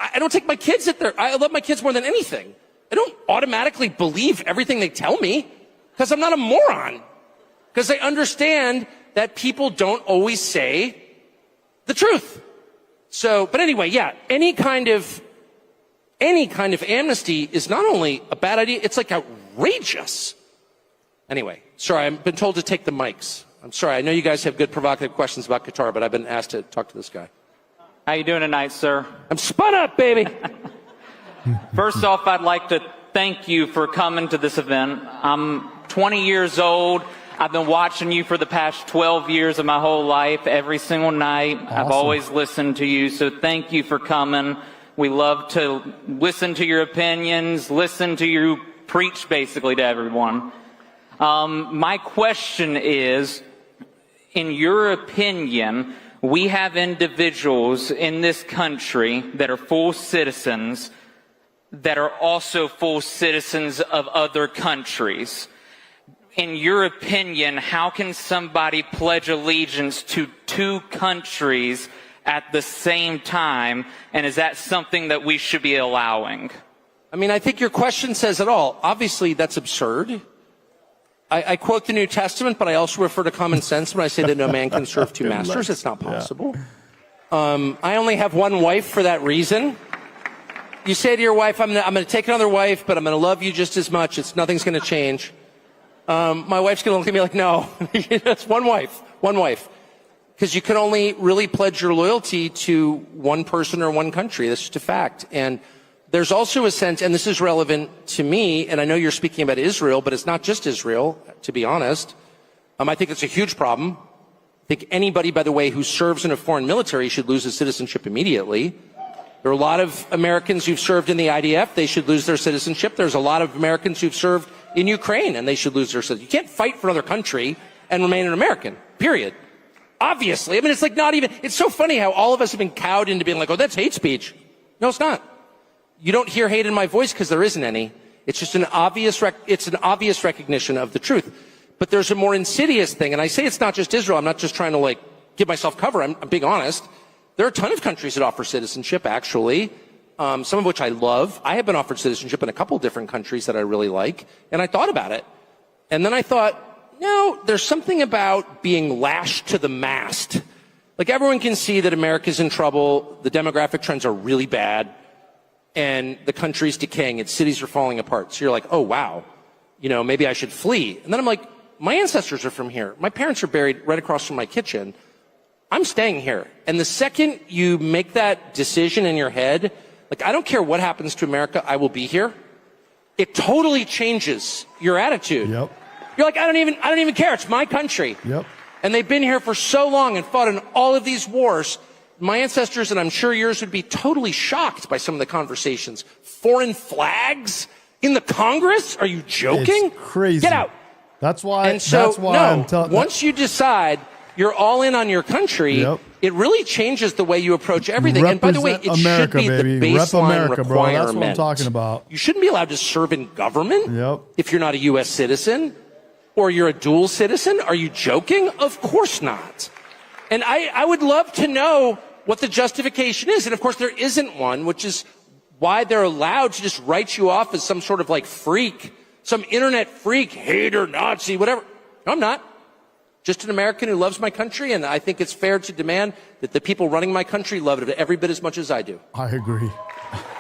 I don't take my kids I love my kids more than anything. I don't automatically believe everything they tell me, because I'm not a moron. Because I understand that people don't always say the truth. So, but anyway, yeah, any kind of amnesty is not only a bad idea, it's like outrageous. Anyway, sorry, I've been told to take the mics. I'm sorry, I know you guys have good provocative questions about Qatar, but I've been asked to talk to this guy. How you doing tonight, sir? I'm spun up, baby. First off, I'd like to thank you for coming to this event. I'm 20 years old. I've been watching you for the past 12 years of my whole life, every single night. Awesome. I've always listened to you, so thank you for coming. We love to listen to your opinions, listen to you preach basically to everyone. My question is, in your opinion, we have individuals in this country that are full citizens that are also full citizens of other countries. In your opinion, how can somebody pledge allegiance to two countries at the same time, and is that something that we should be allowing? I mean, I think your question says it all. Obviously, that's absurd. I quote the New Testament, but I also refer to common sense when I say that no man can serve two masters. It's not possible. Yeah. I only have one wife for that reason. You say to your wife, I'm going to take another wife, but I'm going to love you just as much. Nothing's going to change. My wife's going to look at me like, no, it's one wife. Because you can only really pledge your loyalty to one person or one country. That's just a fact. And there's also a sense, and this is relevant to me, and I know you're speaking about Israel, but it's not just Israel, to be honest. I think it's a huge problem. I think anybody, by the way, who serves in a foreign military should lose his citizenship immediately. There are a lot of Americans who've served in the IDF. They should lose their citizenship. There's a lot of Americans who've served in Ukraine, and they should lose their citizenship. You can't fight for another country and remain an American, period. Obviously. I mean, it's like not even, it's so funny how all of us have been cowed into being like, oh, that's hate speech. No, it's not. You don't hear hate in my voice because there isn't any. It's just an obvious recognition of the truth. But there's a more insidious thing, and I say it's not just Israel. I'm not just trying to like give myself cover. I'm being honest. There are a ton of countries that offer citizenship, actually, some of which I love. I have been offered citizenship in a couple of different countries that I really like, and I thought about it. And then I thought, No, there's something about being lashed to the mast. Like, everyone can see that America's in trouble, the demographic trends are really bad, and the country's decaying, its cities are falling apart. So you're like, oh, wow, maybe I should flee. And then I'm like, my ancestors are from here. My parents are buried right across from my kitchen. I'm staying here. And the second you make that decision in your head, like, I don't care what happens to America, I will be here, it totally changes your attitude. Yep. You're like, I don't even care. It's my country. Yep. And they've been here for so long and fought in all of these wars. My ancestors, and I'm sure yours, would be totally shocked by some of the conversations. Foreign flags in the Congress? Are you joking? It's crazy. Get out. That's why. And so, that's why I'm telling. Once you decide you're all in on your country, Yep. it really changes the way you approach everything. Represent and by the way, it America, should be baby. the Rep baseline America, bro. requirement. That's what I'm talking about. You shouldn't be allowed to serve in government Yep. if you're not a U.S. citizen or you're a dual citizen. Are you joking? Of course not. And I would love to know what the justification is. And of course, there isn't one, which is why they're allowed to just write you off as some sort of like freak, some internet freak, hater, Nazi, whatever. No, I'm not. Just an American who loves my country, and I think it's fair to demand that the people running my country love it every bit as much as I do. I agree.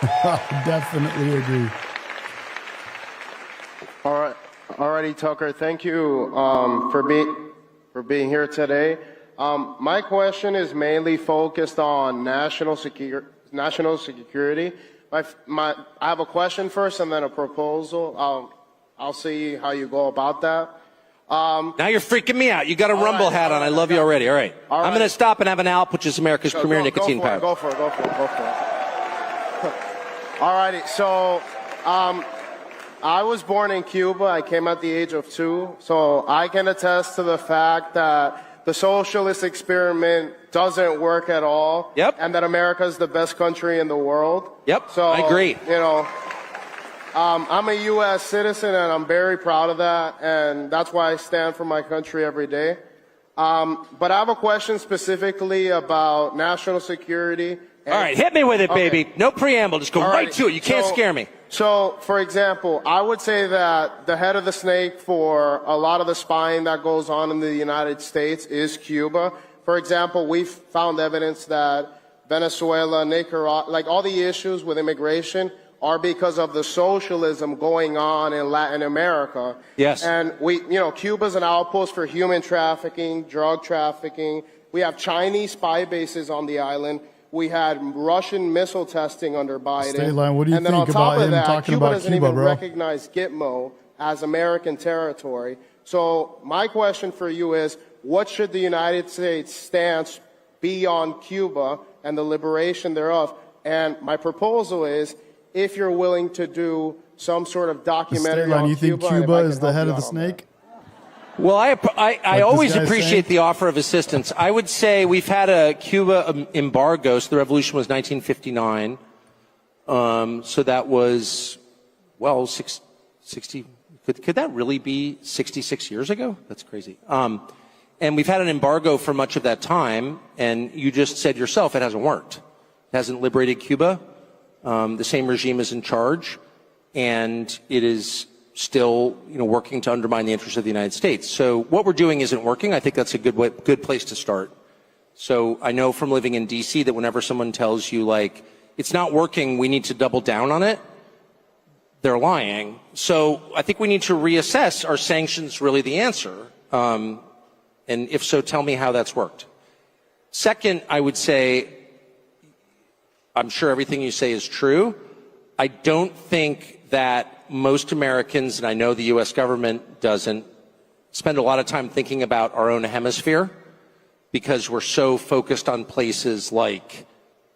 I definitely agree. All right. Alrighty, Tucker. Thank you for being here today. My question is mainly focused on national security. I have a question first and then a proposal. I'll see how you go about that. Now you're freaking me out. You got a Rumble hat on. I love you already. All right. I'm going to stop and have an Alp, which is America's premier nicotine powder. Go for it. All righty. So, I was born in Cuba. I came at the age of 2. So I can attest to the fact that the socialist experiment doesn't work at all. Yep. And that America is the best country in the world. Yep. So, I agree. I'm a U.S. citizen, and I'm very proud of that, and that's why I stand for my country every day. But I have a question specifically about national security. All right, hit me with it, baby. Okay. No preamble. Just go right to it. You can't scare me. So, for example, I would say that the head of the snake for a lot of the spying that goes on in the United States is Cuba. For example, we've found evidence that Venezuela, Nicaragua, like all the issues with immigration are because of the socialism going on in Latin America. Yes. And Cuba's an outpost for human trafficking, drug trafficking. We have Chinese spy bases on the island. We had Russian missile testing under Biden. State line, what do you and then think on top about of him that, talking Cuba about doesn't Cuba, even bro? recognize Gitmo as American territory. So my question for you is, what should the United States stance be on Cuba and the liberation thereof? And my proposal is, if you're willing to do some sort of documentary State line, on you think Cuba, Cuba is the head of the snake? Well, I always guy's appreciate saying? the offer of assistance. I would say we've had a Cuba embargo. So the revolution was 1959. So that was, 60. Could that really be 66 years ago? That's crazy. And we've had an embargo for much of that time. And you just said yourself, it hasn't worked. It hasn't liberated Cuba. The same regime is in charge, and it is still, working to undermine the interests of the United States. So what we're doing isn't working. I think that's a good place to start. So I know from living in D.C. that whenever someone tells you, like, it's not working, we need to double down on it, they're lying. So I think we need to reassess, are sanctions really the answer? And if so, tell me how that's worked. Second, I would say, I'm sure everything you say is true. I don't think that most Americans, and I know the U.S. government doesn't, spend a lot of time thinking about our own hemisphere because we're so focused on places like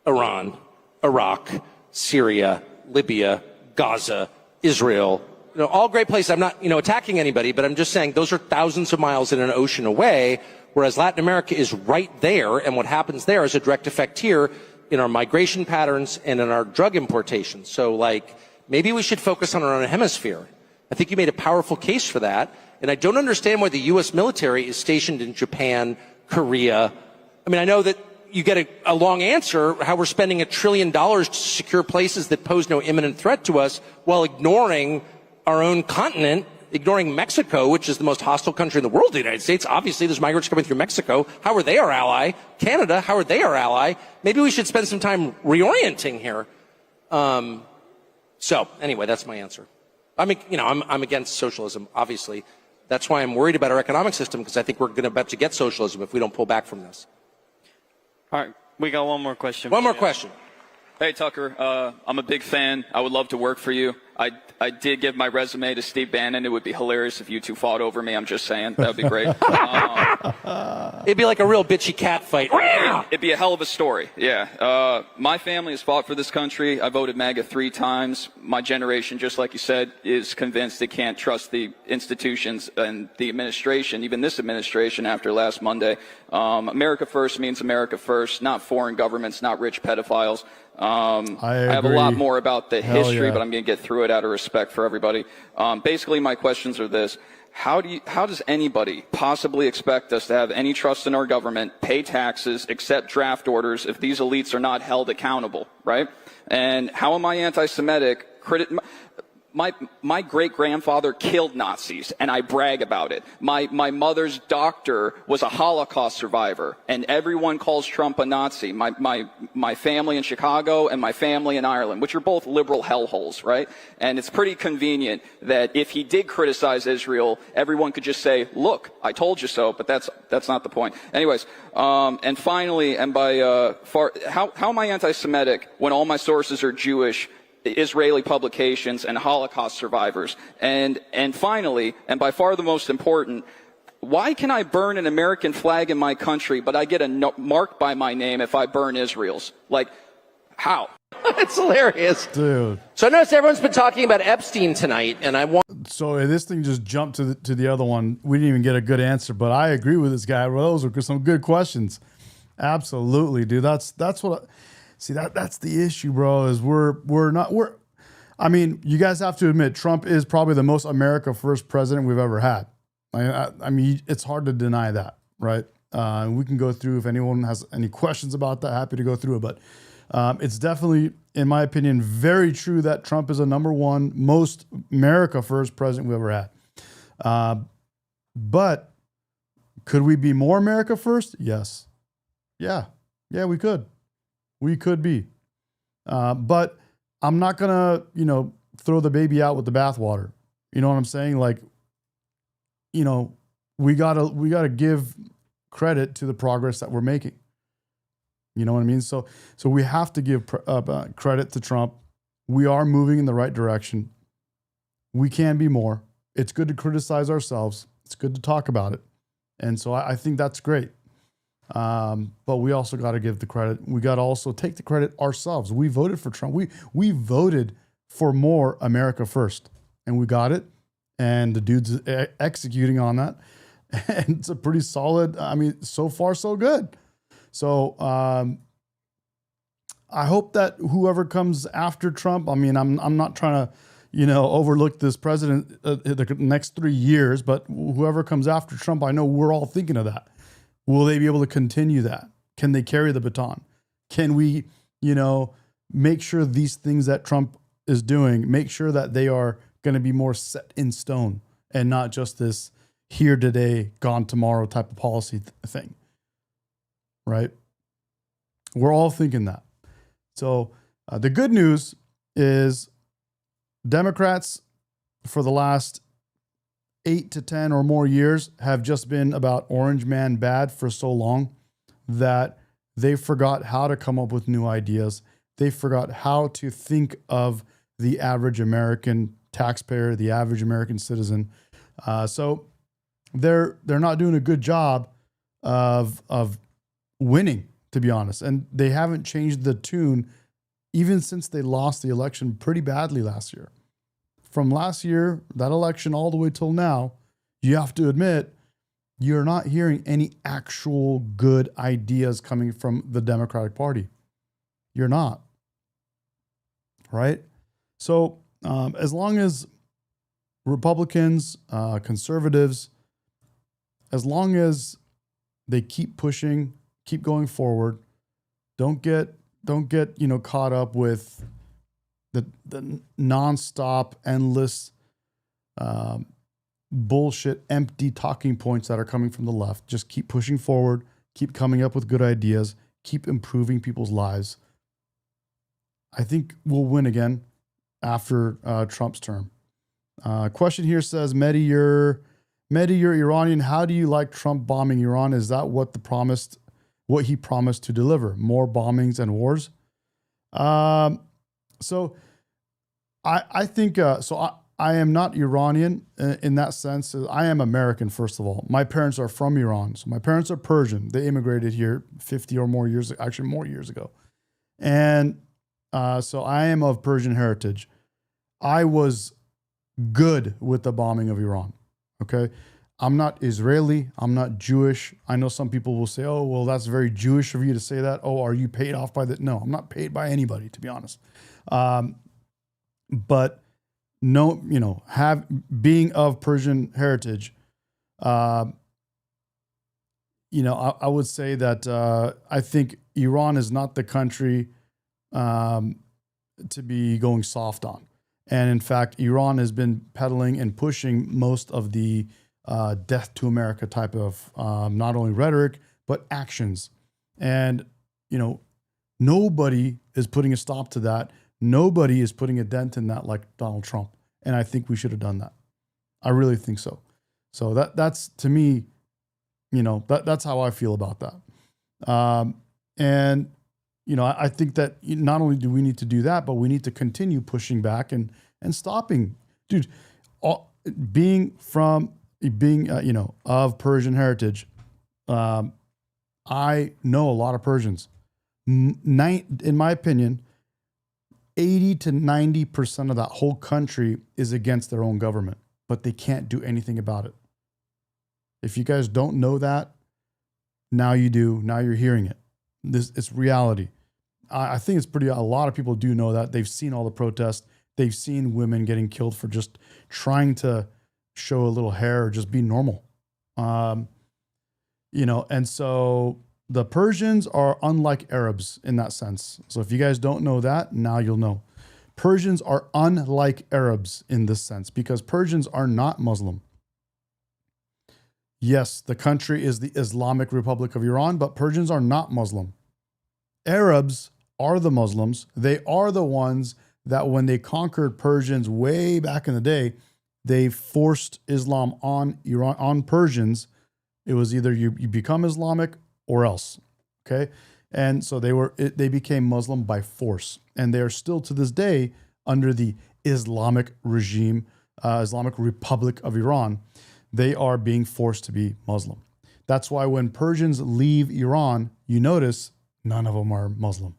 Iran, Iraq, Syria, Libya, Gaza, Israel, all great places. I'm not, attacking anybody, but I'm just saying those are thousands of miles in an ocean away, whereas Latin America is right there, and what happens there is a direct effect here in our migration patterns and in our drug importation. So, maybe we should focus on our own hemisphere. I think you made a powerful case for that, and I don't understand why the U.S. military is stationed in Japan, Korea. I mean, I know that you get a long answer, how we're spending $1 trillion to secure places that pose no imminent threat to us while ignoring our own continent ignoring Mexico, which is the most hostile country in the world, the United States. Obviously, there's migrants coming through Mexico. How are they our ally? Canada, how are they our ally? Maybe we should spend some time reorienting here. So anyway, that's my answer. I'm against socialism, obviously. That's why I'm worried about our economic system, because I think we're about to get socialism if we don't pull back from this. All right, we got one more question. One more question. Hey, Tucker, I'm a big fan. I would love to work for you. I did give my resume to Steve Bannon. It would be hilarious if you two fought over me. I'm just saying. That would be great. It'd be like a real bitchy cat fight. It'd be a hell of a story. Yeah. My family has fought for this country. I voted MAGA 3 times. My generation, just like you said, is convinced they can't trust the institutions and the administration, even this administration after last Monday. America first means America first, not foreign governments, not rich pedophiles. I have a lot more about the history, but I'm going to get through it out of respect for everybody. Basically, my questions are this. How does anybody possibly expect us to have any trust in our government, pay taxes, accept draft orders if these elites are not held accountable, right? And how am I anti-Semitic? My great-grandfather killed Nazis, and I brag about it. My mother's doctor was a Holocaust survivor, and everyone calls Trump a Nazi. My family in Chicago and my family in Ireland, which are both liberal hellholes, right? And it's pretty convenient that if he did criticize Israel, everyone could just say, look, I told you so, but that's not the point. Anyways, and finally, and how am I anti-Semitic when all my sources are Jewish, Israeli publications, and Holocaust survivors? And finally, and by far the most important, why can I burn an American flag in my country, but I get a mark by my name if I burn Israel's? Like, how? It's hilarious. Dude. So I noticed everyone's been talking about Epstein tonight, and I want... So this thing just jumped to the other one. We didn't even get a good answer, but I agree with this guy. Well, those were some good questions. Absolutely, dude. That's what... See, that's the issue, bro, is I mean, you guys have to admit, Trump is probably the most America first president we've ever had. I mean, it's hard to deny that, right? We can go through, if anyone has any questions about that, happy to go through it. But it's definitely, in my opinion, very true that Trump is the #1 most America first president we've ever had. But could we be more America first? Yes. Yeah, we could. We could be. But I'm not going to, throw the baby out with the bathwater. You know what I'm saying? Like, we gotta give credit to the progress that we're making. You know what I mean? So we have to give credit to Trump. We are moving in the right direction. We can be more. It's good to criticize ourselves. It's good to talk about it. And so I think that's great. But we also got to give the credit. We got to also take the credit ourselves. We voted for Trump. We voted for more America first, and we got it. And the dude's executing on that. And it's a pretty solid, so far so good. So I hope that whoever comes after Trump, I'm not trying to, overlook this president the next 3 years, but whoever comes after Trump, I know we're all thinking of that. Will they be able to continue that? Can they carry the baton? Can we, make sure these things that Trump is doing, make sure that they are going to be more set in stone and not just this here today, gone tomorrow type of policy thing, right? We're all thinking that. So the good news is Democrats for the last 8 to 10 or more years have just been about orange man bad for so long that they forgot how to come up with new ideas. They forgot how to think of the average American taxpayer, the average American citizen. So they're not doing a good job of winning, to be honest. And they haven't changed the tune even since they lost the election pretty badly last year. From last year, that election, all the way till now, you have to admit, you're not hearing any actual good ideas coming from the Democratic Party. You're not. Right? So as long as Republicans, conservatives, as long as they keep pushing, keep going forward, don't get caught up with the nonstop, endless bullshit, empty talking points that are coming from the left. Just keep pushing forward, keep coming up with good ideas, keep improving people's lives. I think we'll win again after Trump's term. Question here says, Medi, you're Iranian. How do you like Trump bombing Iran? Is that what he promised to deliver? More bombings and wars? So I think, I am not Iranian in that sense. I am American, first of all. My parents are from Iran. So my parents are Persian. They immigrated here 50 or more years, actually more years ago. And so I am of Persian heritage. I was good with the bombing of Iran. Okay. I'm not Israeli. I'm not Jewish. I know some people will say, oh, well, that's very Jewish of you to say that. Oh, are you paid off by that? No, I'm not paid by anybody, to be honest. But no, being of Persian heritage, I would say that I think Iran is not the country to be going soft on. And in fact, Iran has been peddling and pushing most of the death to America type of not only rhetoric, but actions. And, nobody is putting a stop to that. Nobody is putting a dent in that like Donald Trump. And I think we should have done that. I really think so. So that's to me, that's how I feel about that. And I think that not only do we need to do that, but we need to continue pushing back and stopping, dude. Being of Persian heritage, I know a lot of Persians. In my opinion, 80 to 90% of that whole country is against their own government, but they can't do anything about it. If you guys don't know that, now you do. Now you're hearing it. It's reality. I think a lot of people do know that. They've seen all the protests. They've seen women getting killed for just trying to show a little hair or just be normal. And so the Persians are unlike Arabs in that sense. So if you guys don't know that, now you'll know. Persians are unlike Arabs in this sense because Persians are not Muslim. Yes, the country is the Islamic Republic of Iran, but Persians are not Muslim. Arabs are the Muslims. They are the ones that when they conquered Persians way back in the day, they forced Islam on Iran, on Persians. It was either you become Islamic or else. Okay. And so they became Muslim by force. And they are still to this day under the Islamic regime, Islamic Republic of Iran. They are being forced to be Muslim. That's why when Persians leave Iran, you notice none of them are Muslim.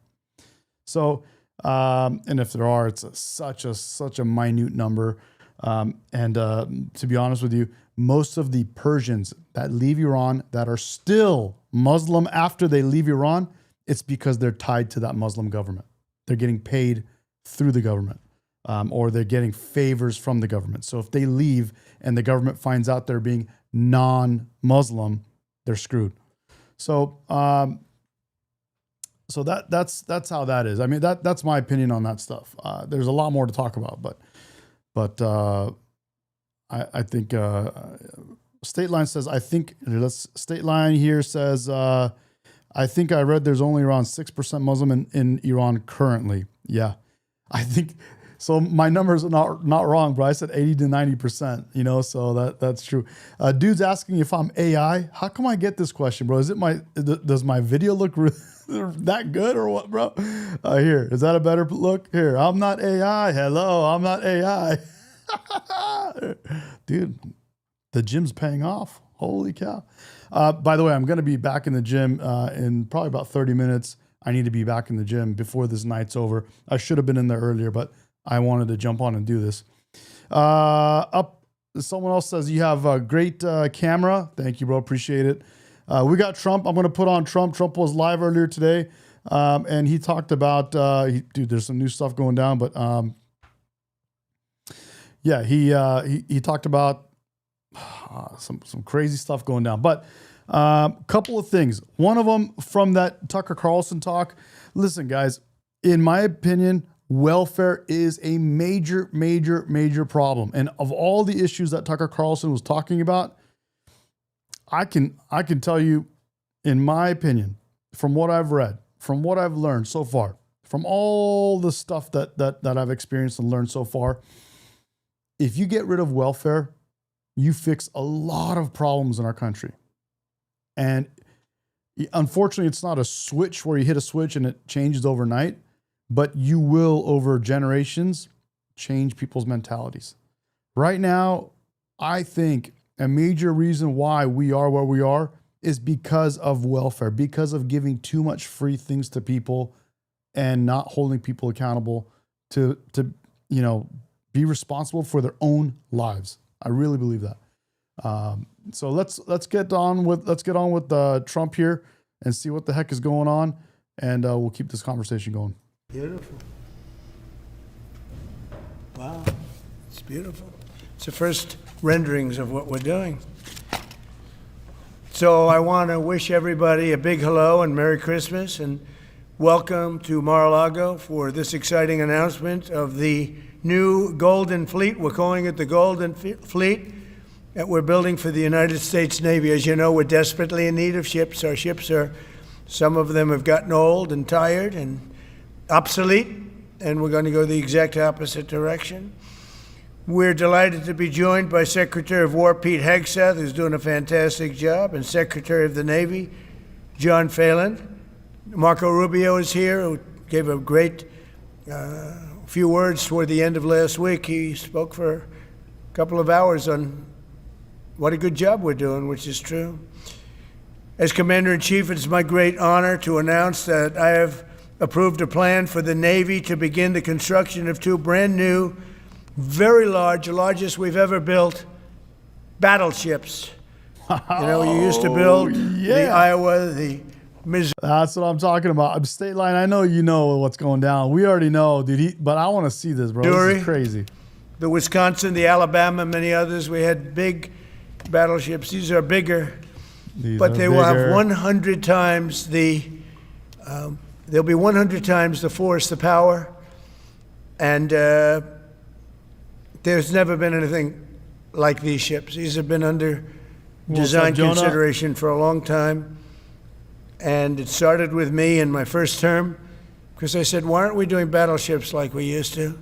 So, and if there are, it's such a minute number. To be honest with you, most of the Persians that leave Iran that are still Muslim after they leave Iran, it's because they're tied to that Muslim government. They're getting paid through the government, or they're getting favors from the government. So if they leave and the government finds out they're being non-Muslim, they're screwed. So, that's how that is. I mean, that's my opinion on that stuff. There's a lot more to talk about, but I think State Line says, State Line here says, I think I read there's only around 6% Muslim in Iran currently. Yeah, I think so. My numbers are not wrong, bro. I said 80 to 90%. So that's true. Dude's asking if I'm AI. How come I get this question, bro? Does my video look that good or what, bro? Here, is that a better look? Here, I'm not AI. Hello, I'm not AI. Dude, the gym's paying off. Holy cow. By the way, I'm going to be back in the gym in probably about 30 minutes. I need to be back in the gym before this night's over. I should have been in there earlier, but I wanted to jump on and do this. Someone else says you have a great camera. Thank you, bro. Appreciate it. We got Trump. I'm going to put on Trump. Trump was live earlier today. And he talked about, dude, there's some new stuff going down, but yeah, he talked about some crazy stuff going down. But couple of things. One of them from that Tucker Carlson talk. Listen, guys, in my opinion, welfare is a major, major, major problem. And of all the issues that Tucker Carlson was talking about, I can tell you, in my opinion, from what I've read, from what I've learned so far, from all the stuff that I've experienced and learned so far, if you get rid of welfare, you fix a lot of problems in our country. And unfortunately, it's not a switch where you hit a switch and it changes overnight, but you will, over generations, change people's mentalities. Right now, I think a major reason why we are where we are is because of welfare, because of giving too much free things to people and not holding people accountable to be responsible for their own lives. I really believe that. So let's get on with Trump here and see what the heck is going on, and we'll keep this conversation going. Beautiful. Wow, it's beautiful. It's the first renderings of what we're doing. So I want to wish everybody a big hello and Merry Christmas and welcome to Mar-a-Lago for this exciting announcement of the new Golden Fleet. We're calling it the Golden Fleet that we're building for the United States Navy. As you know, we're desperately in need of ships. Our ships some of them have gotten old and tired and obsolete, and we're going to go the exact opposite direction. We're delighted to be joined by Secretary of War Pete Hegseth, who's doing a fantastic job, and Secretary of the Navy John Phelan. Marco Rubio is here, who gave a great few words toward the end of last week. He spoke for a couple of hours on what a good job we're doing, which is true. As Commander-in-Chief, it's my great honor to announce that I have approved a plan for the Navy to begin the construction of two brand new, very large, the largest we've ever built, battleships. You used to build the Iowa, the Missouri. That's what I'm talking about. State line, I know you know what's going down. We already know, dude. But I want to see this, bro. This is crazy. The Wisconsin, the Alabama, many others. We had big battleships. These are bigger, but they will have 100 times they'll be 100 times the force, the power, and there's never been anything like these ships. These have been under design consideration for a long time, and it started with me in my first term, because I said, why aren't we doing battleships like we used to?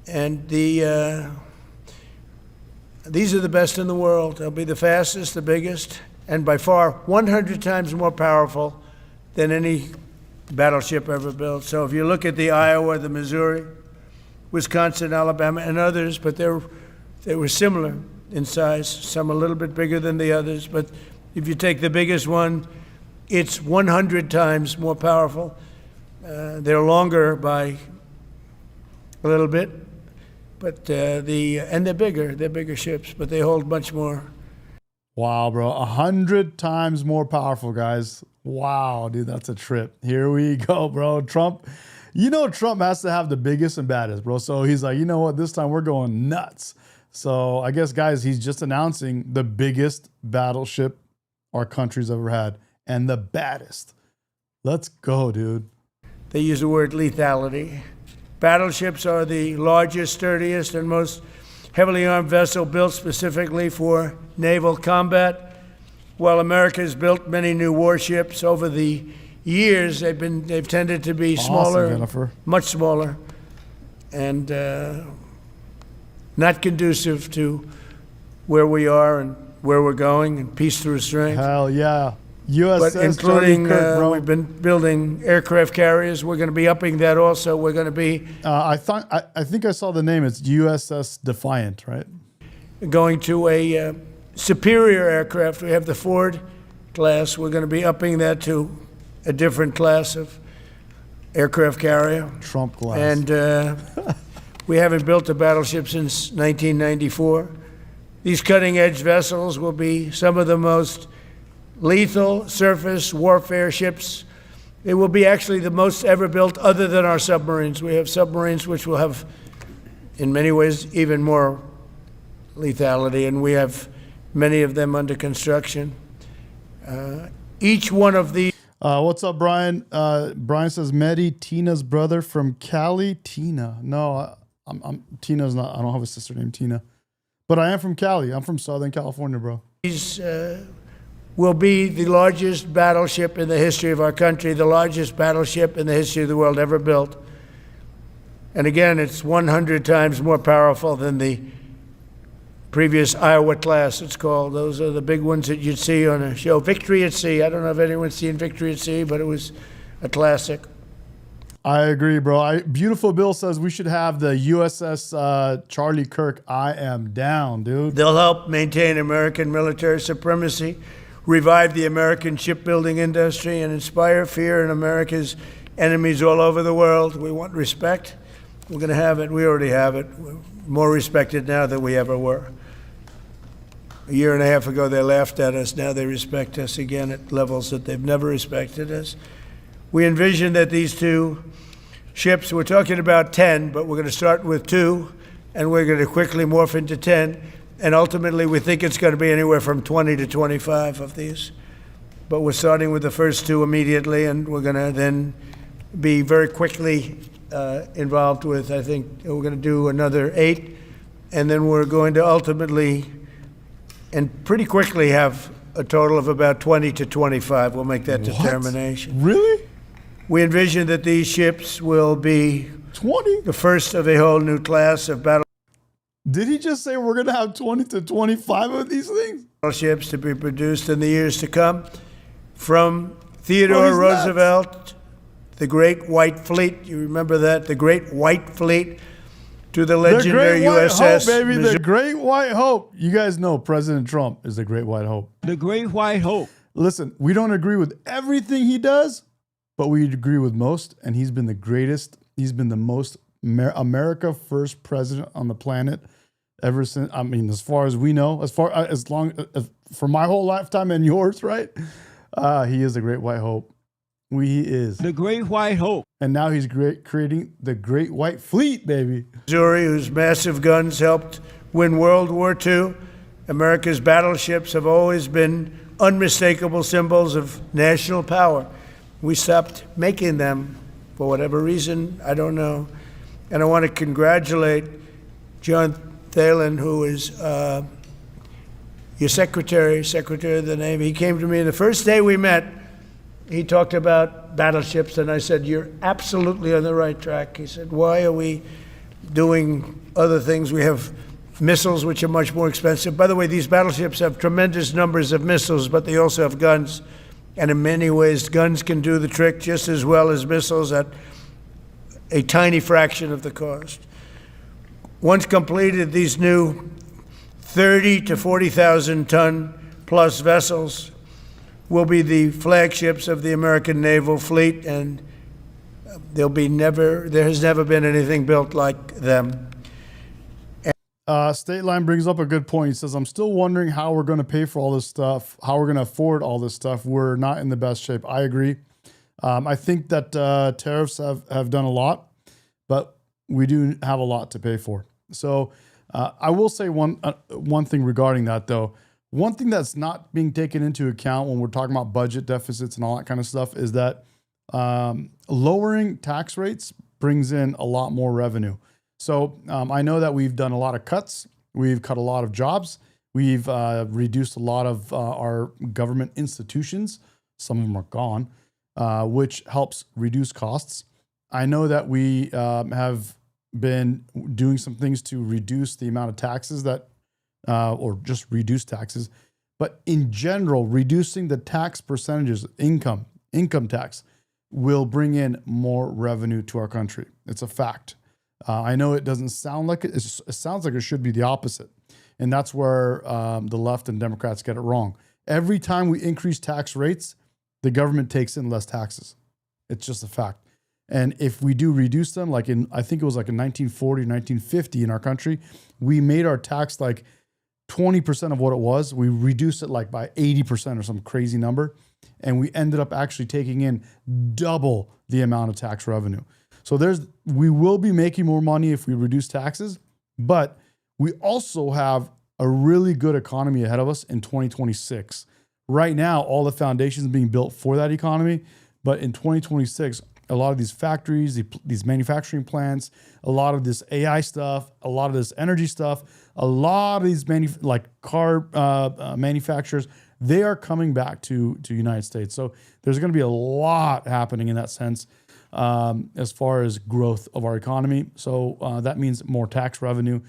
And these are the best in the world. They'll be the fastest, the biggest, and by far 100 times more powerful than any battleship ever built. So if you look at the Iowa, the Missouri, Wisconsin, Alabama, and others, but they were similar in size, some a little bit bigger than the others. But if you take the biggest one, it's 100 times more powerful. They're longer by a little bit, but and they're bigger. They're bigger ships, but they hold much more. Wow, bro. 100 times more powerful, guys. Wow, dude, that's a trip. Here we go, bro. Trump has to have the biggest and baddest, bro. So he's like, you know what? This time we're going nuts. So I guess, guys, he's just announcing the biggest battleship our country's ever had and the baddest. Let's go, dude. They use the word lethality. Battleships are the largest, sturdiest, and most heavily armed vessel built specifically for naval combat. While America has built many new warships over the years, they've tended to be smaller, Jennifer. Much smaller, and not conducive to where we are and where we're going, and peace through strength. Hell yeah. USS But including, Kirk, bro. we've been building aircraft carriers. We're going to be upping that also. We're going to be I think I saw the name. It's USS Defiant, right? going to a superior aircraft. We have the Ford class. We're going to be upping that to a different class of aircraft carrier. Trump class. And we haven't built a battleship since 1994. These cutting-edge vessels will be some of the most lethal surface warfare ships. They will be actually the most ever built other than our submarines. We have submarines which will have, in many ways, even more lethality, and we have many of them under construction. Each one of these. What's up, Brian? Brian says Medi, Tina's brother from Cali. Tina. No, I'm Tina's not. I don't have a sister named Tina, but I am from Cali. I'm from Southern California, bro. These will be the largest battleship in the history of our country, the largest battleship in the history of the world ever built. And again, it's 100 times more powerful than the previous Iowa class, it's called. Those are the big ones that you'd see on a show. Victory at Sea. I don't know if anyone's seen Victory at Sea, but it was a classic. I agree, bro. Beautiful Bill says we should have the USS Charlie Kirk. I am down, dude. They'll help maintain American military supremacy, revive the American shipbuilding industry, and inspire fear in America's enemies all over the world. We want respect. We're going to have it. We already have it. We're more respected now than we ever were. A year and a half ago, they laughed at us. Now they respect us again at levels that they've never respected us. We envision that these two ships, we're talking about 10, but we're going to start with 2, and we're going to quickly morph into 10. And ultimately, we think it's going to be anywhere from 20 to 25 of these. But we're starting with the first 2 immediately, and we're going to then be very quickly involved with, I think, we're going to do another 8. And then we're going to ultimately, and pretty quickly, have a total of about 20 to 25. We'll make that determination. Really? We envision that these ships will be 20? The first of a whole new class of Did he just say we're going to have 20 to 25 of these things? battleships to be produced in the years to come. From Theodore Roosevelt, the Great White Fleet, you remember that? The Great White Fleet, to the legendary USS. Hope, baby, the Great White Hope. You guys know President Trump is the Great White Hope. The Great White Hope. Listen, we don't agree with everything he does, but we agree with most, and he's been the greatest. He's been the most America first president on the planet ever since. I mean, as far as we know, as long as for my whole lifetime and yours, right? He is the Great White Hope. He is the Great White Hope, and now he's creating the Great White Fleet, baby. Missouri, whose massive guns helped win World War II. America's battleships have always been unmistakable symbols of national power. We stopped making them for whatever reason, I don't know. And I want to congratulate John Thalen, who is your secretary of the Navy. He came to me the first day we met. He talked about battleships, and I said, "You're absolutely on the right track." He said, "Why are we doing other things? We have missiles, which are much more expensive." By the way, these battleships have tremendous numbers of missiles, but they also have guns. And in many ways, guns can do the trick just as well as missiles at a tiny fraction of the cost. Once completed, these new 30 to 40,000 ton plus vessels will be the flagships of the American naval fleet, and there has never been anything built like them. State Line brings up a good point. He says, I'm still wondering how we're going to pay for all this stuff, how we're going to afford all this stuff. We're not in the best shape. I agree. I think that tariffs have done a lot, but we do have a lot to pay for. So I will say one thing regarding that, though. One thing that's not being taken into account when we're talking about budget deficits and all that kind of stuff is that lowering tax rates brings in a lot more revenue. So I know that we've done a lot of cuts. We've cut a lot of jobs. We've reduced a lot of our government institutions. Some of them are gone, which helps reduce costs. I know that we have been doing some things to reduce the amount of taxes that, or just reduce taxes. But in general, reducing the tax percentages, income tax, will bring in more revenue to our country. It's a fact. I know it doesn't sound like it. It sounds like it should be the opposite. And that's where the left and Democrats get it wrong. Every time we increase tax rates, the government takes in less taxes. It's just a fact. And if we do reduce them, like I think it was like in 1940, 1950 in our country, we made our tax like 20% of what it was. We reduced it like by 80% or some crazy number. And we ended up actually taking in double the amount of tax revenue. So we will be making more money if we reduce taxes, but we also have a really good economy ahead of us in 2026. right now, all the foundations being built for that economy. But in 2026, a lot of these factories, these manufacturing plants, a lot of this AI stuff, a lot of this energy stuff, a lot of these car manufacturers, they are coming back to United States. So there's going to be a lot happening in that sense as far as growth of our economy. So that means more tax revenue,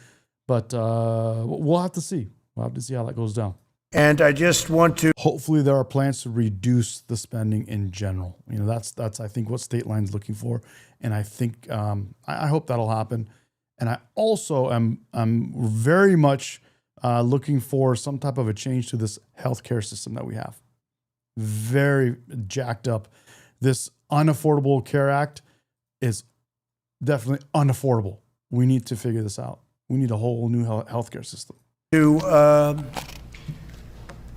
but we'll have to see. We'll have to see how that goes down. And I just want to Hopefully there are plans to reduce the spending in general. You know, that's I think what State Line's looking for, and I think I hope that'll happen. And I also am very much looking for some type of a change to this healthcare system that we have. Very jacked up. This Unaffordable Care Act is definitely unaffordable. We need to figure this out. We need a whole new healthcare system.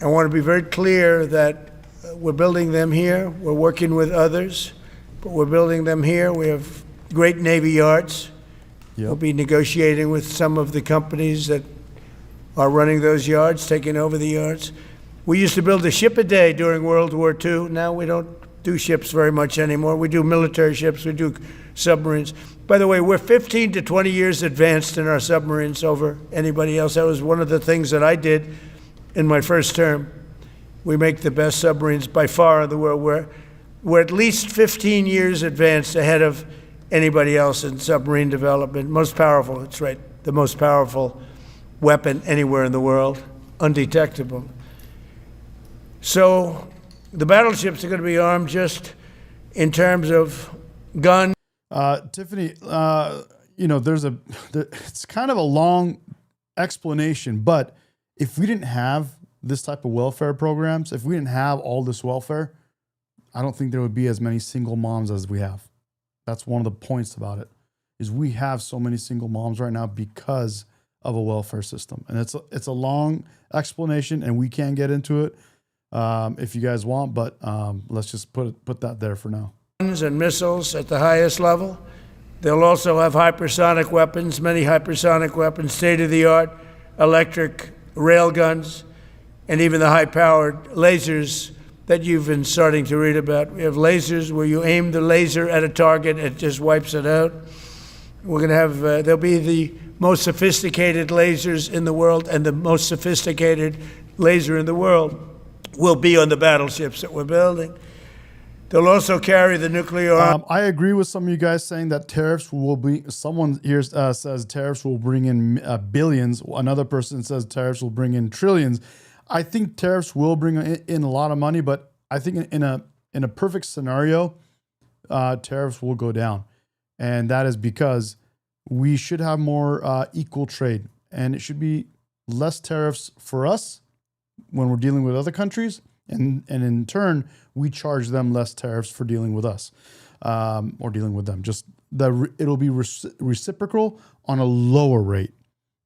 I want to be very clear that we're building them here. We're working with others, but we're building them here. We have great Navy yards. Yep. We'll be negotiating with some of the companies that are running those yards, taking over the yards. We used to build a ship a day during World War II. Now we don't do ships very much anymore. We do military ships, we do submarines. By the way, we're 15 to 20 years advanced in our submarines over anybody else. That was one of the things that I did in my first term. We make the best submarines by far in the world. We're at least 15 years advanced ahead of anybody else in submarine development. Most powerful, that's right, the most powerful weapon anywhere in the world, undetectable. So the battleships are going to be armed just in terms of guns. Tiffany, you know, it's kind of a long explanation, but if we didn't have this type of welfare programs, if we didn't have all this welfare, I don't think there would be as many single moms as we have. That's one of the points about it, is we have so many single moms right now because of a welfare system. And it's a long explanation, and we can get into it if you guys want, but let's just put that there for now. And missiles at the highest level. They'll also have hypersonic weapons, many hypersonic weapons, state-of-the-art electric rail guns, and even the high-powered lasers that you've been starting to read about. We have lasers where you aim the laser at a target, it just wipes it out. We're going to have, there'll be the most sophisticated lasers in the world, and the most sophisticated laser in the world will be on the battleships that we're building. They'll also carry the nuclear arm. I agree with some of you guys saying that tariffs will be, someone here says tariffs will bring in billions. Another person says tariffs will bring in trillions. I think tariffs will bring in a lot of money, but I think in a perfect scenario, tariffs will go down. And that is because we should have more equal trade, and it should be less tariffs for us when we're dealing with other countries. And in turn, we charge them less tariffs for dealing with us or dealing with them. Just it'll be reciprocal on a lower rate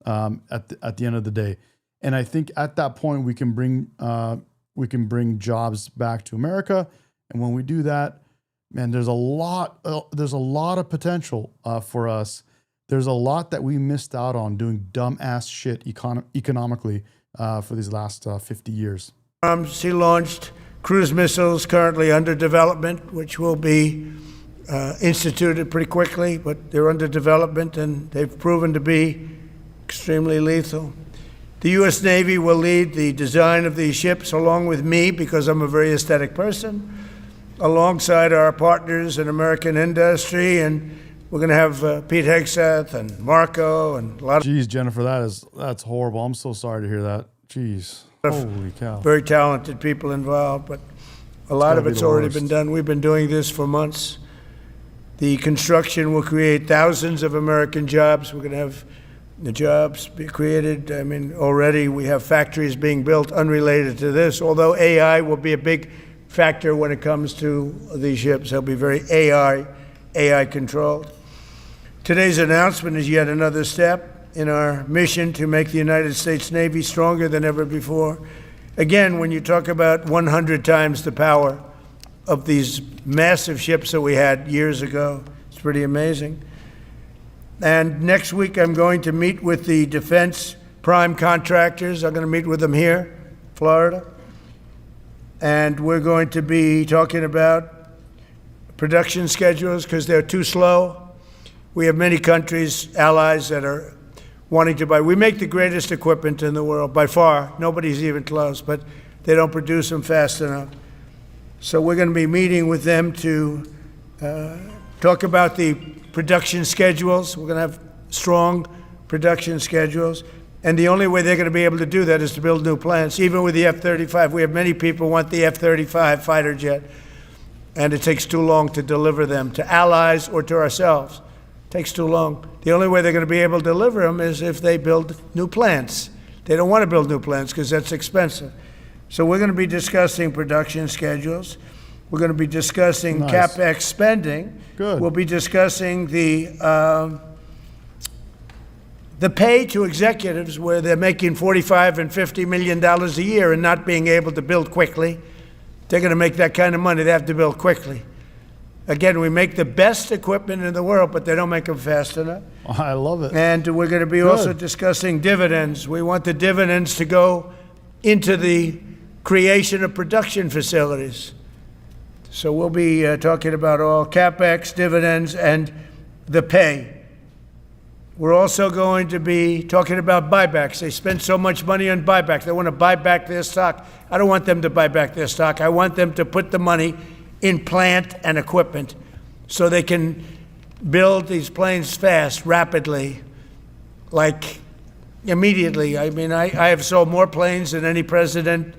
at the end of the day. And I think at that point we can bring jobs back to America. And when we do that, man, there's a lot of potential for us. There's a lot that we missed out on doing dumbass shit economically for these last 50 years. She launched cruise missiles currently under development, which will be instituted pretty quickly, but they're under development and they've proven to be extremely lethal. The U.S. Navy will lead the design of these ships along with me, because I'm a very aesthetic person, alongside our partners in American industry, and we're going to have Pete Hegseth and Marco and a lot of... Jeez, Jennifer, that's horrible. I'm so sorry to hear that. Jeez. Holy cow. Very talented people involved, but a lot of it's already been done. We've been doing this for months. The construction will create thousands of American jobs. We're going to have the jobs be created. I mean, already we have factories being built unrelated to this, although AI will be a big factor when it comes to these ships. They'll be very AI controlled. Today's announcement is yet another step in our mission to make the United States Navy stronger than ever before. Again, when you talk about 100 times the power of these massive ships that we had years ago, it's pretty amazing. And next week, I'm going to meet with the defense prime contractors. I'm going to meet with them here, Florida. and we're going to be talking about production schedules because they're too slow. We have many countries, allies, that are wanting to buy. We make the greatest equipment in the world by far. Nobody's even close, but they don't produce them fast enough. So we're going to be meeting with them to talk about the production schedules. We're going to have strong production schedules. And the only way they're going to be able to do that is to build new plants. Even with the F-35, we have many people want the F-35 fighter jet, and it takes too long to deliver them to allies or to ourselves. It takes too long. The only way they're going to be able to deliver them is if they build new plants. They don't want to build new plants because that's expensive. So we're going to be discussing production schedules. We're going to be discussing CapEx spending. Good. We'll be discussing the pay to executives where they're making $45 and $50 million a year and not being able to build quickly. They're going to make that kind of money. They have to build quickly. Again, we make the best equipment in the world, but they don't make them fast enough. I love it. And we're going to be also discussing dividends. We want the dividends to go into the creation of production facilities. So we'll be talking about all CapEx, dividends, and the pay. We're also going to be talking about buybacks. They spend so much money on buybacks. They want to buy back their stock. I don't want them to buy back their stock. I want them to put the money in plant and equipment so they can build these planes fast, rapidly, like immediately. I mean, I have sold more planes than any president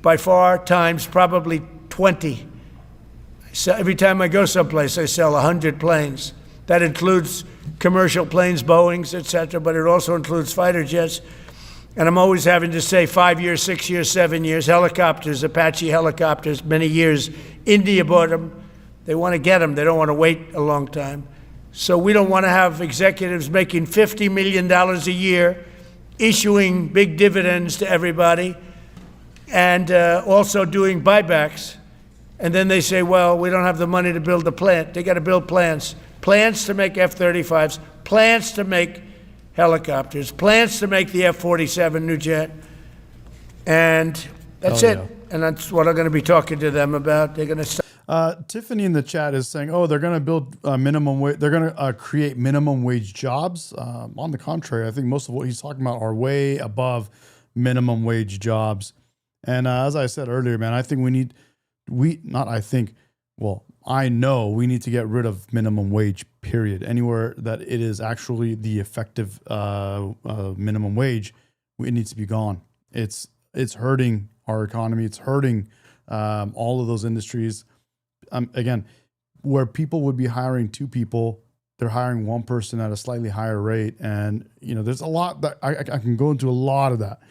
by far, times probably 20. So every time I go someplace, I sell 100 planes. That includes commercial planes, Boeings, et cetera, but it also includes fighter jets. And I'm always having to say 5 years, 6 years, 7 years, helicopters, Apache helicopters, many years. India bought them. They want to get them. They don't want to wait a long time. So we don't want to have executives making $50 million a year, issuing big dividends to everybody, and also doing buybacks. And then they say, well, we don't have the money to build a plant. They got to build plants. Plants to make F-35s, plants to make helicopters, plants to make the F-47 new jet. And that's it. And that's what I'm going to be talking to them about. They're going to Tiffany in the chat is saying, oh, they're going to build minimum wage. They're going to create minimum wage jobs. On the contrary, I think most of what he's talking about are way above minimum wage jobs. And as I said earlier, man, I think I know we need to get rid of minimum wage, period. Anywhere that it is actually the effective minimum wage, it needs to be gone. It's hurting our economy. It's hurting all of those industries. Again, where people would be hiring two people, they're hiring one person at a slightly higher rate. And, there's a lot that I can go into a lot of that.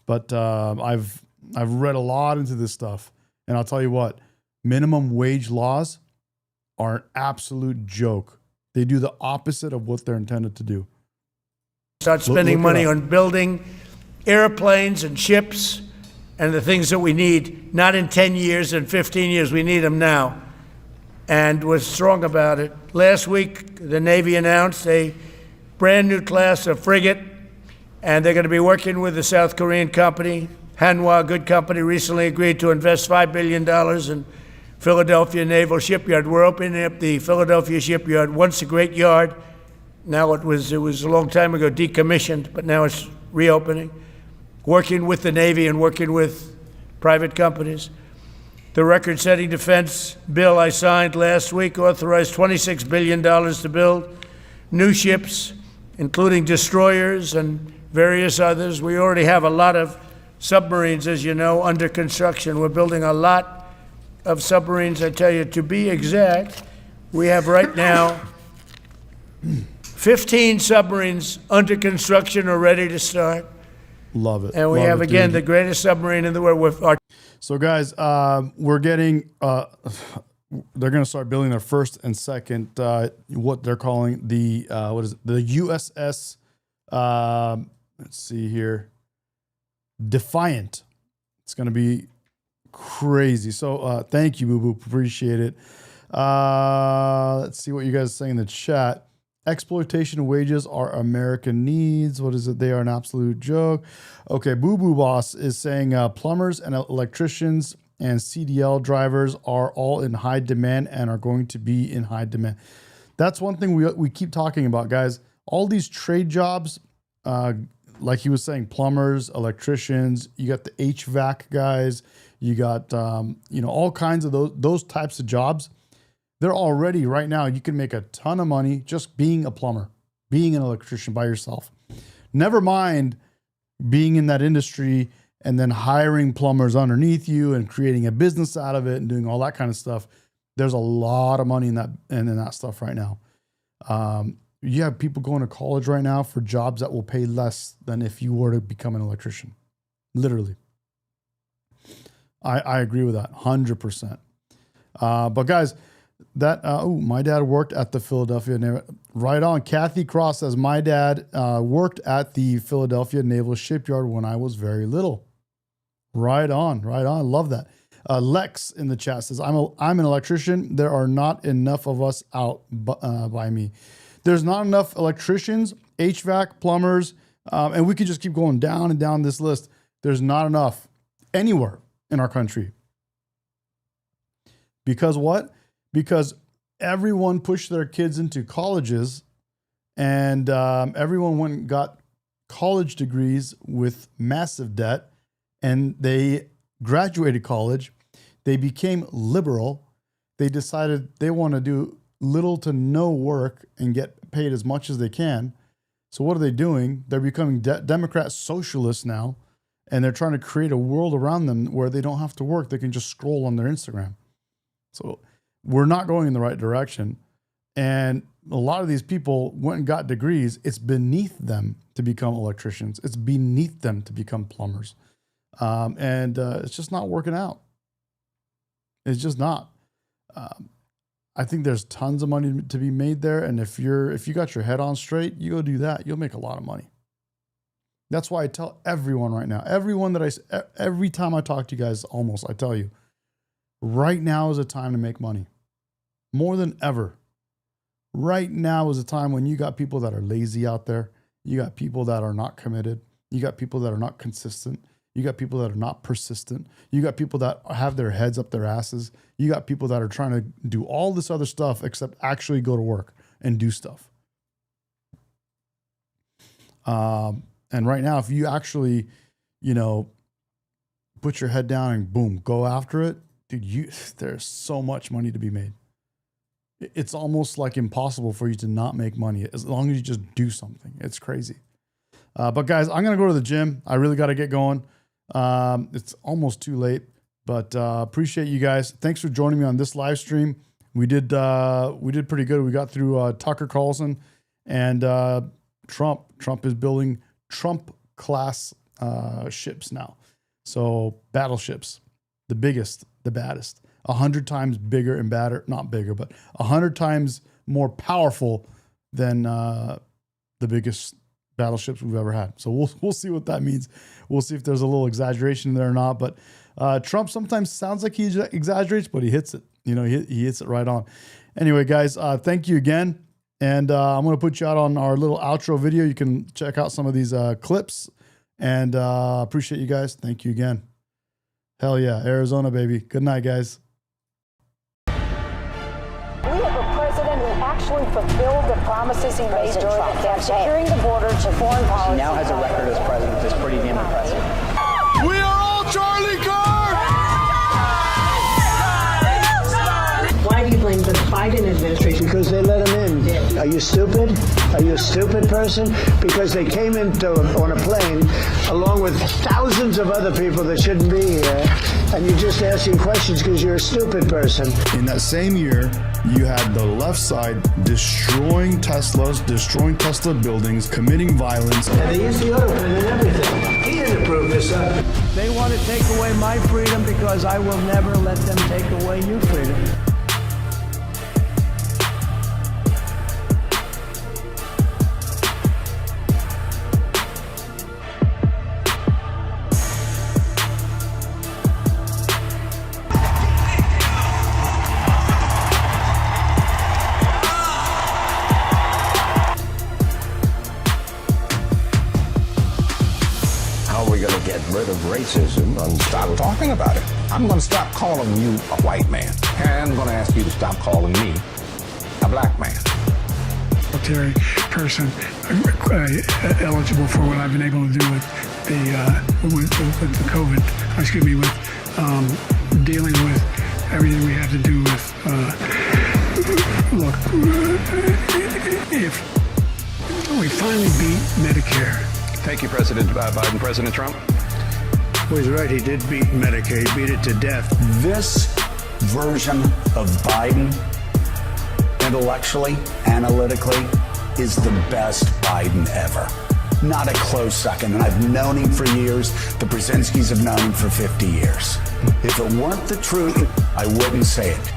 But I've read a lot into this stuff. And I'll tell you what, minimum wage laws are an absolute joke. They do the opposite of what they're intended to do. start spending money on building airplanes and ships and the things that we need, not in 10 years and 15 years. We need them now. And we're strong about it. Last week, the Navy announced a brand new class of frigate, and they're going to be working with the South Korean company. Hanwha, a good company, recently agreed to invest $5 billion in Philadelphia Naval Shipyard. We're opening up the Philadelphia Shipyard, once a great yard. Now it was a long time ago decommissioned, but now it's reopening. Working with the Navy and working with private companies. The record-setting defense bill I signed last week authorized $26 billion to build new ships, including destroyers and various others. We already have a lot of submarines, as you know, under construction. We're building a lot of submarines. I tell you, to be exact, we have right now 15 submarines under construction or ready to start. Love it. And we have, again, the greatest submarine in the world with our... So, guys, we're getting... they're going to start building their first and second, what they're calling the, the USS, let's see here, Defiant. It's going to be crazy. So, thank you, Boo Boo. Appreciate it. Let's see what you guys are saying in the chat. Exploitation of wages are American needs. What is it? They are an absolute joke. Okay, Boo Boo Boss is saying plumbers and electricians and CDL drivers are all in high demand and are going to be in high demand. That's one thing we keep talking about, guys. All these trade jobs, like he was saying, plumbers, electricians, you got the HVAC guys, you got, all kinds of those types of jobs. They're already right now, you can make a ton of money just being a plumber, being an electrician by yourself. Never mind being in that industry and then hiring plumbers underneath you and creating a business out of it and doing all that kind of stuff. There's a lot of money in that stuff right now. You have people going to college right now for jobs that will pay less than if you were to become an electrician. Literally. I agree with that 100%. But guys, my dad worked at the Philadelphia right on. Kathy Cross says, my dad worked at the Philadelphia Naval Shipyard when I was very little. Right on. Love that. Lex in the chat says, I'm an electrician. There are not enough of us out by me. There's not enough electricians, HVAC, plumbers, and we could just keep going down and down this list. There's not enough anywhere in our country. Because what? Because everyone pushed their kids into colleges and everyone went and got college degrees with massive debt, and they graduated college. They became liberal. They decided they want to do little to no work and get paid as much as they can. So what are they doing? They're becoming Democrat socialists now, and they're trying to create a world around them where they don't have to work. They can just scroll on their Instagram. So we're not going in the right direction. And a lot of these people went and got degrees. It's beneath them to become electricians. It's beneath them to become plumbers. And it's just not working out. It's just not. I think there's tons of money to be made there. And if you got your head on straight, you go do that. You'll make a lot of money. That's why I tell everyone right now, every time I talk to you guys, I tell you, right now is a time to make money. More than ever. Right now is a time when you got people that are lazy out there. You got people that are not committed. You got people that are not consistent. You got people that are not persistent. You got people that have their heads up their asses. You got people that are trying to do all this other stuff except actually go to work and do stuff. And right now, if you actually, put your head down and boom, go after it, dude, there's so much money to be made. It's almost like impossible for you to not make money as long as you just do something. It's crazy. But guys, I'm going to go to the gym. I really got to get going. It's almost too late, but appreciate you guys. Thanks for joining me on this live stream. We did pretty good. We got through Tucker Carlson and Trump. Trump is building Trump class ships now. So battleships, the biggest, the baddest, 100 times bigger and badder, not bigger, but 100 times more powerful than the biggest battleships we've ever had. So we'll see what that means. We'll see if there's a little exaggeration there or not. But Trump sometimes sounds like he exaggerates, but he hits it. He hits it right on. Anyway, guys, thank you again. And I'm going to put you out on our little outro video. You can check out some of these clips. And appreciate you guys. Thank you again. Hell yeah. Arizona, baby. Good night, guys. We have a president who actually fulfilled the promises he made during the campaign. Securing the border to foreign policy. He now has a record as president that's pretty damn impressive. We are all Charlie Kirk! Why do you blame the Biden administration? Because they let him in. Are you stupid? Are you a stupid person? Because they came on a plane along with thousands of other people that shouldn't be here, and you're just asking questions because you're a stupid person. In that same year, you had the left side destroying Teslas, destroying Tesla buildings, committing violence. And they used the auto pen and everything. He didn't approve this stuff. They want to take away my freedom because I will never let them take away your freedom. How are we going to get get rid of racism and stop talking about it. I'm going to stop calling you a white man, and I'm going to ask you to stop calling me a black man. Military person eligible for what I've been able to do with the COVID. Excuse me, with dealing with everything we have to do with. Look, if we finally beat Medicare. Thank you, President Biden. President Trump? Well, he's right. He did beat Medicaid, beat it to death. This version of Biden, intellectually, analytically, is the best Biden ever. Not a close second. And I've known him for years. The Brzezinskis have known him for 50 years. If it weren't the truth, I wouldn't say it.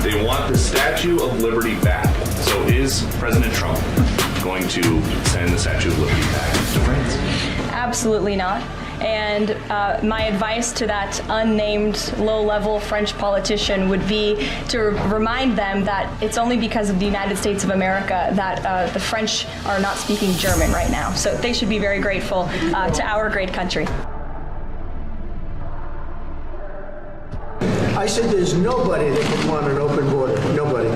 They want the Statue of Liberty back. So is President Trump going to send the Statue of Liberty back to France? Absolutely not. And my advice to that unnamed low-level French politician would be to remind them that it's only because of the United States of America that the French are not speaking German right now. So they should be very grateful to our great country. I said there's nobody that can want an open border. Nobody.